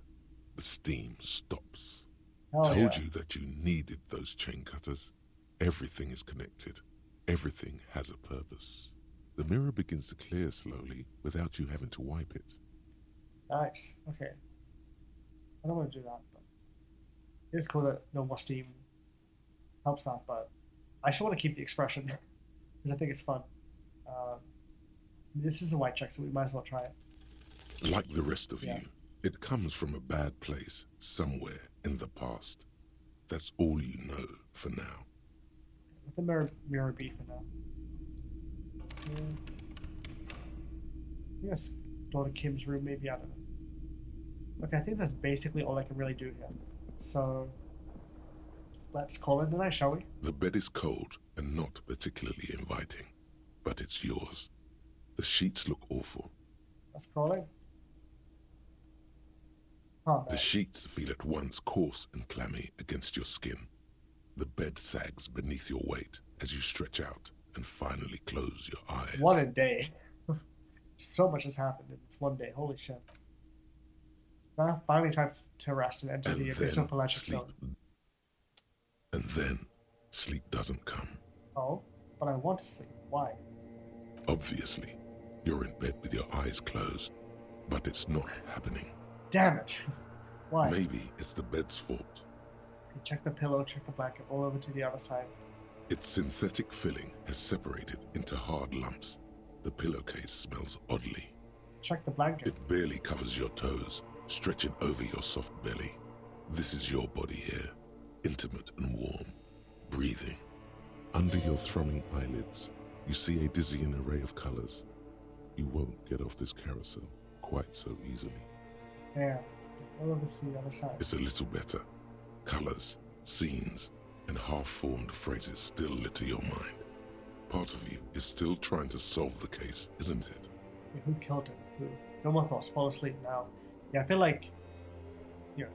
The steam stops. Oh, Told yeah. you that you needed those chain cutters. Everything is connected. Everything has a purpose. The mirror begins to clear slowly without you having to wipe it. Nice. Okay. I don't want to do that, but it's cool that no more steam helps that, but I still want to keep the expression because I think it's fun. This is a white check, so we might as well try it. Like the rest of Yeah. you, it comes from a bad place somewhere in the past. That's all you know for now. Let the mirror be for now. Yeah. Yes, go to Kim's room, maybe, I don't know. Okay, I think that's basically all I can really do here. So, let's call it a night, shall we? The bed is cold and not particularly inviting, but it's yours. The sheets look awful. Let's call it. Oh, The man. sheets feel at once coarse and clammy against your skin. The bed sags beneath your weight as you stretch out and finally close your eyes. What a day. So much has happened in this one day. Holy shit. Now, finally time to rest and enter the abyssal pelagic zone. And then sleep doesn't come. Oh, but I want to sleep. Why? Obviously, you're in bed with your eyes closed, but it's not happening. Damn it. Why? Maybe it's the bed's fault. Okay, check the pillow, check the blanket, all over to the other side. Its synthetic filling has separated into hard lumps. The pillowcase smells oddly. Check the blanket. It barely covers your toes, stretching over your soft belly. This is your body here, intimate and warm, breathing. Under your thrumming eyelids, you see a dizzying array of colors. You won't get off this carousel quite so easily. Yeah, all over to the other side. It's a little better. Colors, scenes, and half-formed phrases still litter your mind. Part of you is still trying to solve the case, isn't it? Okay, who killed him? Who? No more thoughts. Fall asleep now. Yeah, I feel like, you know,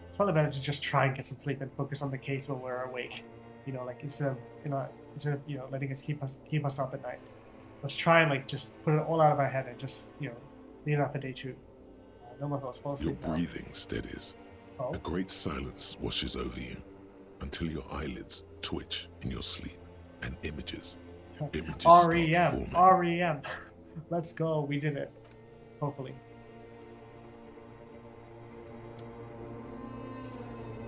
it's probably better to just try and get some sleep and focus on the case when we're awake. You know, like instead of letting us keep us up at night. Let's try and like just put it all out of our head and just leave that for day 2. No more thoughts. Fall Your asleep now. breathing steadies. Oh, A great silence washes over you until your eyelids twitch in your sleep and images start REM. forming. REM. Let's go. We did it. Hopefully.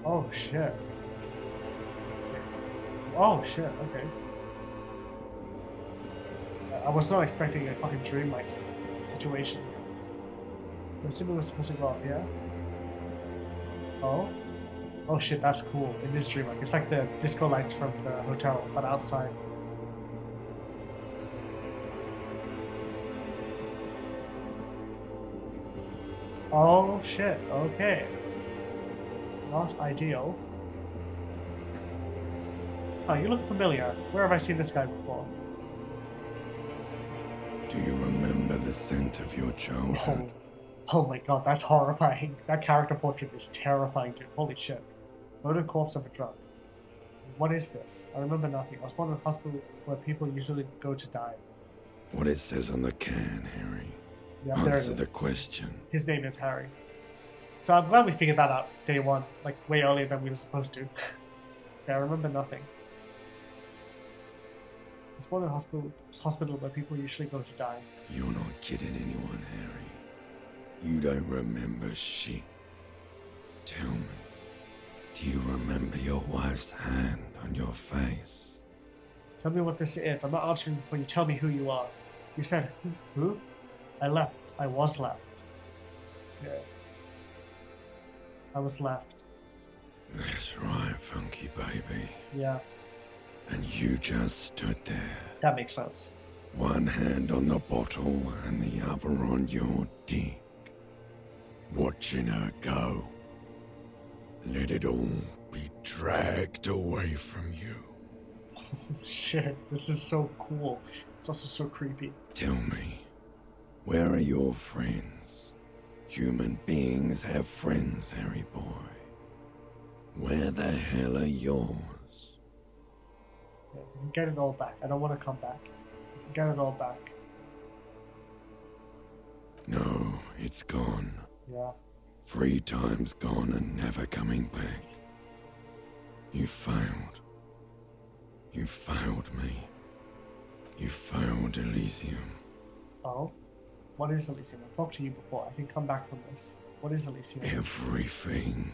Oh shit. Oh shit. Okay. I was not expecting a fucking dream-like situation. I'm assuming we're supposed to go up here. Oh. Oh shit, that's cool. It is dream-like. It's like the disco lights from the hotel, but outside. Oh shit, okay. Not ideal. Oh, you look familiar. Where have I seen this guy before? Do you remember the scent of your childhood? Oh my god, that's horrifying. That character portrait is terrifying, dude. Holy shit. Murdered corpse of a drug. What is this? I remember nothing. I was born in a hospital where people usually go to die. What it says on the can, Harry. Yeah, there it Answer the is. question. His name is Harry. So I'm glad we figured that out day one, like way earlier than we were supposed to. Yeah, I remember nothing. It's one of the hospital where people usually go to die. You're not kidding anyone, Harry. You don't remember shit. Tell me, do you remember your wife's hand on your face? Tell me what this is. I'm not answering before you tell me who you are. You said, who? I left. I was left. Yeah. I was left. That's right, funky baby. Yeah, And you just stood there. that makes sense. One hand on the bottle and the other on your dick. Watching her go. Let it all be dragged away from you. Shit, this is so cool. It's also so creepy. Tell me, where are your friends? Human beings have friends, Harry boy. Where the hell are yours? Yeah, you can get it all back. I don't want to come back. You can get it all back. No, it's gone. Yeah. 3 times gone and never coming back. You failed. You failed me. You failed Elysium. Oh? What is Elysium? I talked to you before. I can come back from this. What is Elysium? Everything.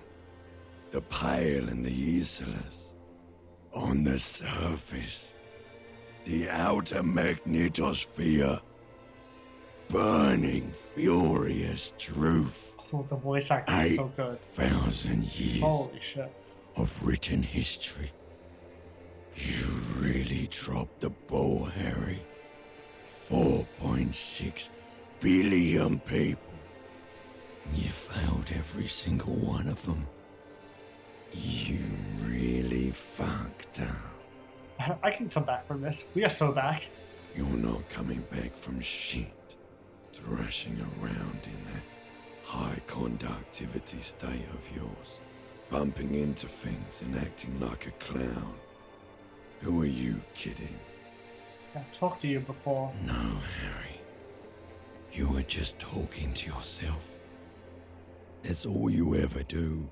The pale and the useless. On the surface. The outer magnetosphere. Burning, furious truth. Oh, the voice acting is so good. 8,000 years Holy shit. of written history. You really dropped the ball, Harry. 4.6 billion people. And you failed every single one of them. You really fucked up. I can come back from this. We are so back. You're not coming back from shit. Thrashing around in that high conductivity state of yours. Bumping into things and acting like a clown. Who are you kidding? I've talked to you before. No, Harry. You were just talking to yourself. That's all you ever do.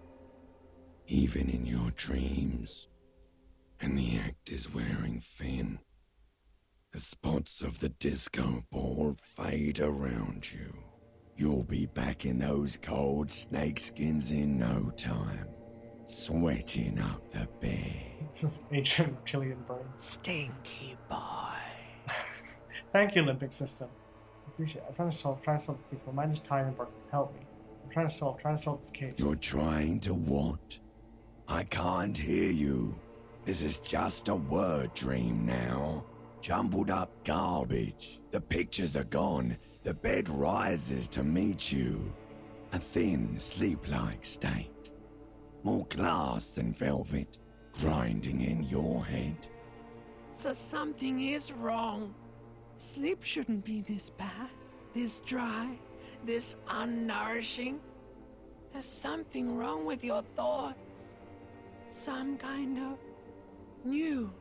Even in your dreams. And the act is wearing thin. The spots of the disco ball fade around you. You'll be back in those cold snakeskins in no time. Sweating up the bed. Ancient reptilian brain. Stinky boy. Thank you, Olympic system. I appreciate it. I'm trying to solve this case. My mind is tired and broken. Help me. I'm trying to solve this case. You're trying to what? I can't hear you. This is just a word dream now. Jumbled up garbage. The pictures are gone. The bed rises to meet you. A thin, sleep-like state. More glass than velvet, grinding in your head. So something is wrong. Sleep shouldn't be this bad, this dry, this unnourishing. There's something wrong with your thoughts. Some kind of new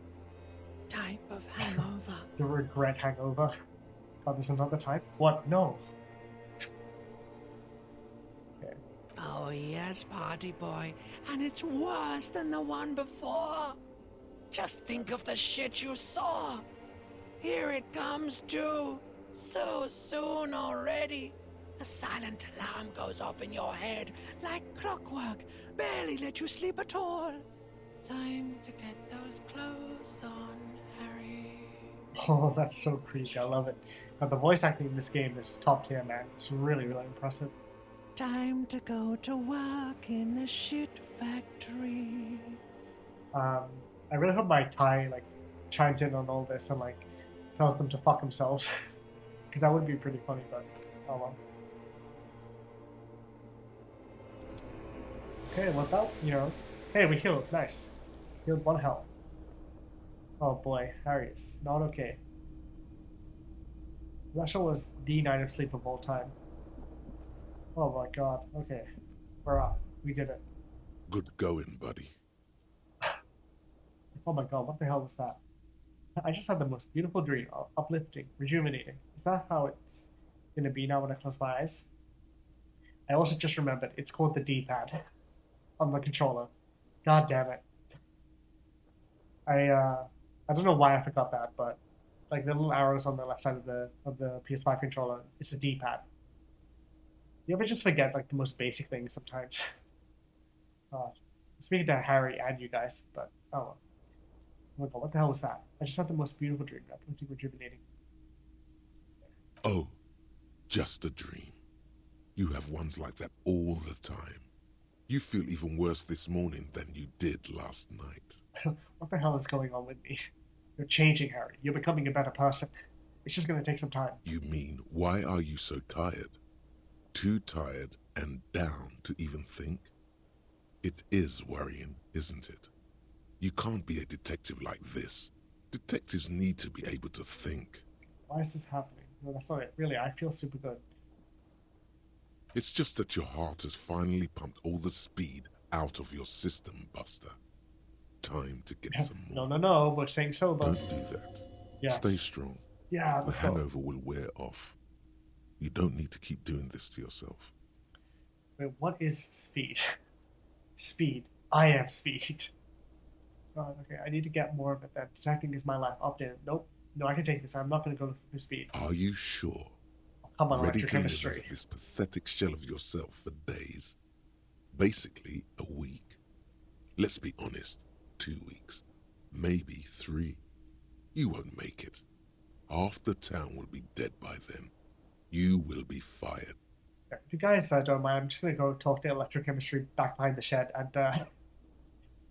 type of hangover. The regret hangover. Oh, there's another type? What? No. Okay. Oh yes, party boy, and it's worse than the one before. Just think of the shit you saw. Here it comes too. So soon already. A silent alarm goes off in your head like clockwork. Barely let you sleep at all. Time to get those clothes on, Harry. Oh, that's so creepy. I love it. But the voice acting in this game is top tier, man. It's really, really impressive. Time to go to work in the shit factory. I really hope my Thai chimes in on all this and tells them to fuck themselves. Because that would be pretty funny, but oh well. Okay, what that? Hey, we healed. Nice. Healed 1 health. Oh boy, Harry is not okay. That show was the night of sleep of all time. Oh my god. Okay. We're up. We did it. Good going, buddy. Oh my god, what the hell was that? I just had the most beautiful dream. Uplifting, rejuvenating. Is that how it's going to be now when I close my eyes. I also just remembered it's called the D-pad on the controller. God damn it. I don't know why I forgot that, but like the little arrows on the left side of the PS5 controller, it's a D-pad. You ever just forget like the most basic things sometimes? Speaking to Harry and you guys, but oh well. Oh my god, what the hell was that? I just had the most beautiful dream. Absolutely rejuvenating. Oh, just a dream. You have ones like that all the time. You feel even worse this morning than you did last night. What the hell is going on with me? You're changing, Harry. You're becoming a better person. It's just going to take some time. You mean, why are you so tired? Too tired and down to even think? It is worrying, isn't it? You can't be a detective like this. Detectives need to be able to think. Why is this happening? No, that's not it. Really, I feel super good. It's just that your heart has finally pumped all the speed out of your system, Buster. Time to get some more. No. We're staying sober. Don't do that. Yes. Stay strong. Yeah, The let's go. hangover will wear off. You don't need to keep doing this to yourself. Wait, what is speed? Speed. I am speed. God, okay, I need to get more of it then. Detecting is my life. Updated. Nope. No, I can take this. I'm not going to go looking for speed. Are you sure? Come on, Ready to live as electrochemistry. this pathetic shell of yourself for days? Basically, a week. Let's be honest, 2 weeks. Maybe 3. You won't make it. Half the town will be dead by then. You will be fired. If you guys don't mind, I'm just going to go talk to electrochemistry back behind the shed and tell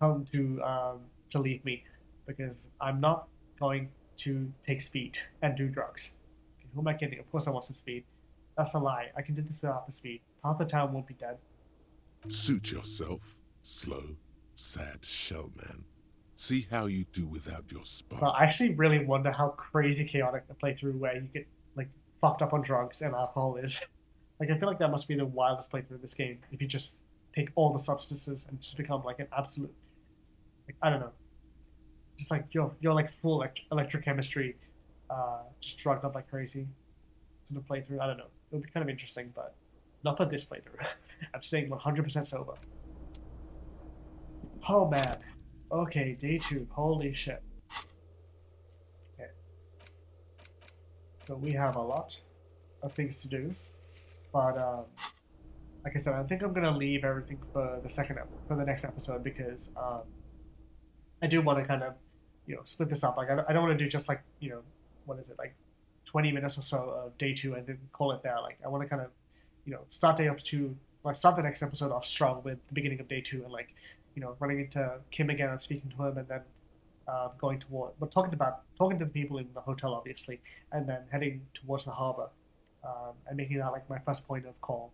them to leave me, because I'm not going to take speed and do drugs. Okay, who am I kidding? Of course I want some speed. That's a lie. I can do this without the speed. Half the town won't be dead. Suit yourself, slow, sad shell man. See how you do without your spark. Well, I actually really wonder how crazy chaotic the playthrough where you get like fucked up on drugs and alcohol is. Like, I feel like that must be the wildest playthrough of this game if you just take all the substances and just become like an absolute, like, I don't know, just like you're like full electrochemistry, just drugged up like crazy sort of playthrough. I don't know. It would be kind of interesting, but not for this playthrough. I'm staying 100% sober. Oh man. Okay, day 2. Holy shit. Okay. So we have a lot of things to do, but like I said, I think I'm gonna leave everything for the next episode, because I do want to kind of split this up. Like I don't want to do just like what is it, like 20 minutes or so of day 2 and then call it there. Like I want to kind of start day off 2, like start the next episode off strong with the beginning of day 2, and like running into Kim again and speaking to him, and then going toward, but talking to the people in the hotel, obviously, and then heading towards the harbor, and making that like my first point of call,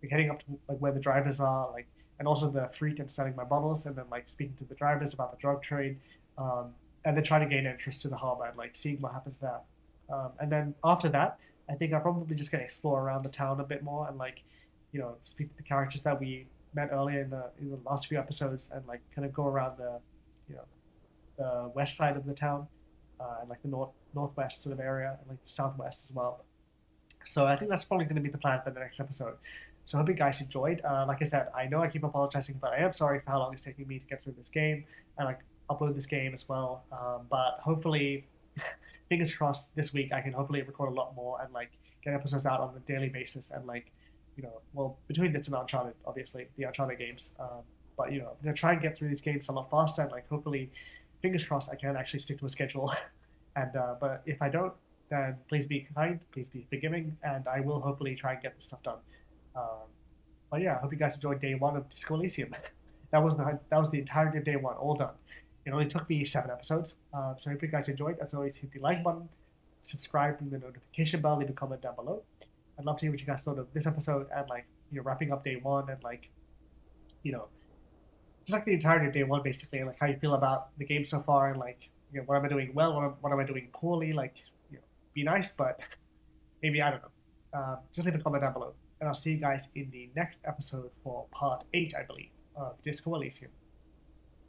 like heading up to like where the drivers are, like, and also the freak and selling my bottles, and then like speaking to the drivers about the drug trade, and then trying to gain interest to the harbor and like seeing what happens there, and then after that, I think I'm probably just gonna explore around the town a bit more and like speak to the characters that we met earlier in the last few episodes, and like kind of go around the the west side of the town, and like the northwest sort of area, and like the southwest as well. So I think that's probably going to be the plan for the next episode. So I hope you guys enjoyed. Like I said, I know I keep apologizing, but I am sorry for how long it's taking me to get through this game and like upload this game as well. But hopefully, fingers crossed, this week I can hopefully record a lot more and like get episodes out on a daily basis, and like well, between this and Uncharted, obviously the Uncharted games. But I'm gonna try and get through these games a lot faster, and like hopefully, fingers crossed, I can actually stick to a schedule. And but if I don't, then please be kind, please be forgiving, and I will hopefully try and get this stuff done. But yeah, I hope you guys enjoyed day 1 of Disco Elysium. that was the entirety of day 1, all done. It only took me 7 episodes. So I hope you guys enjoyed. As always, hit the like button, subscribe, ring the notification bell, leave a comment down below. I'd love to hear what you guys thought of this episode, and like wrapping up day 1, and like just like the entirety of day 1 basically, and like how you feel about the game so far, and like what am I doing well, what am I doing poorly, like be nice, but maybe I don't know. Just leave a comment down below, and I'll see you guys in the next episode for part 8, I believe, of Disco Elysium.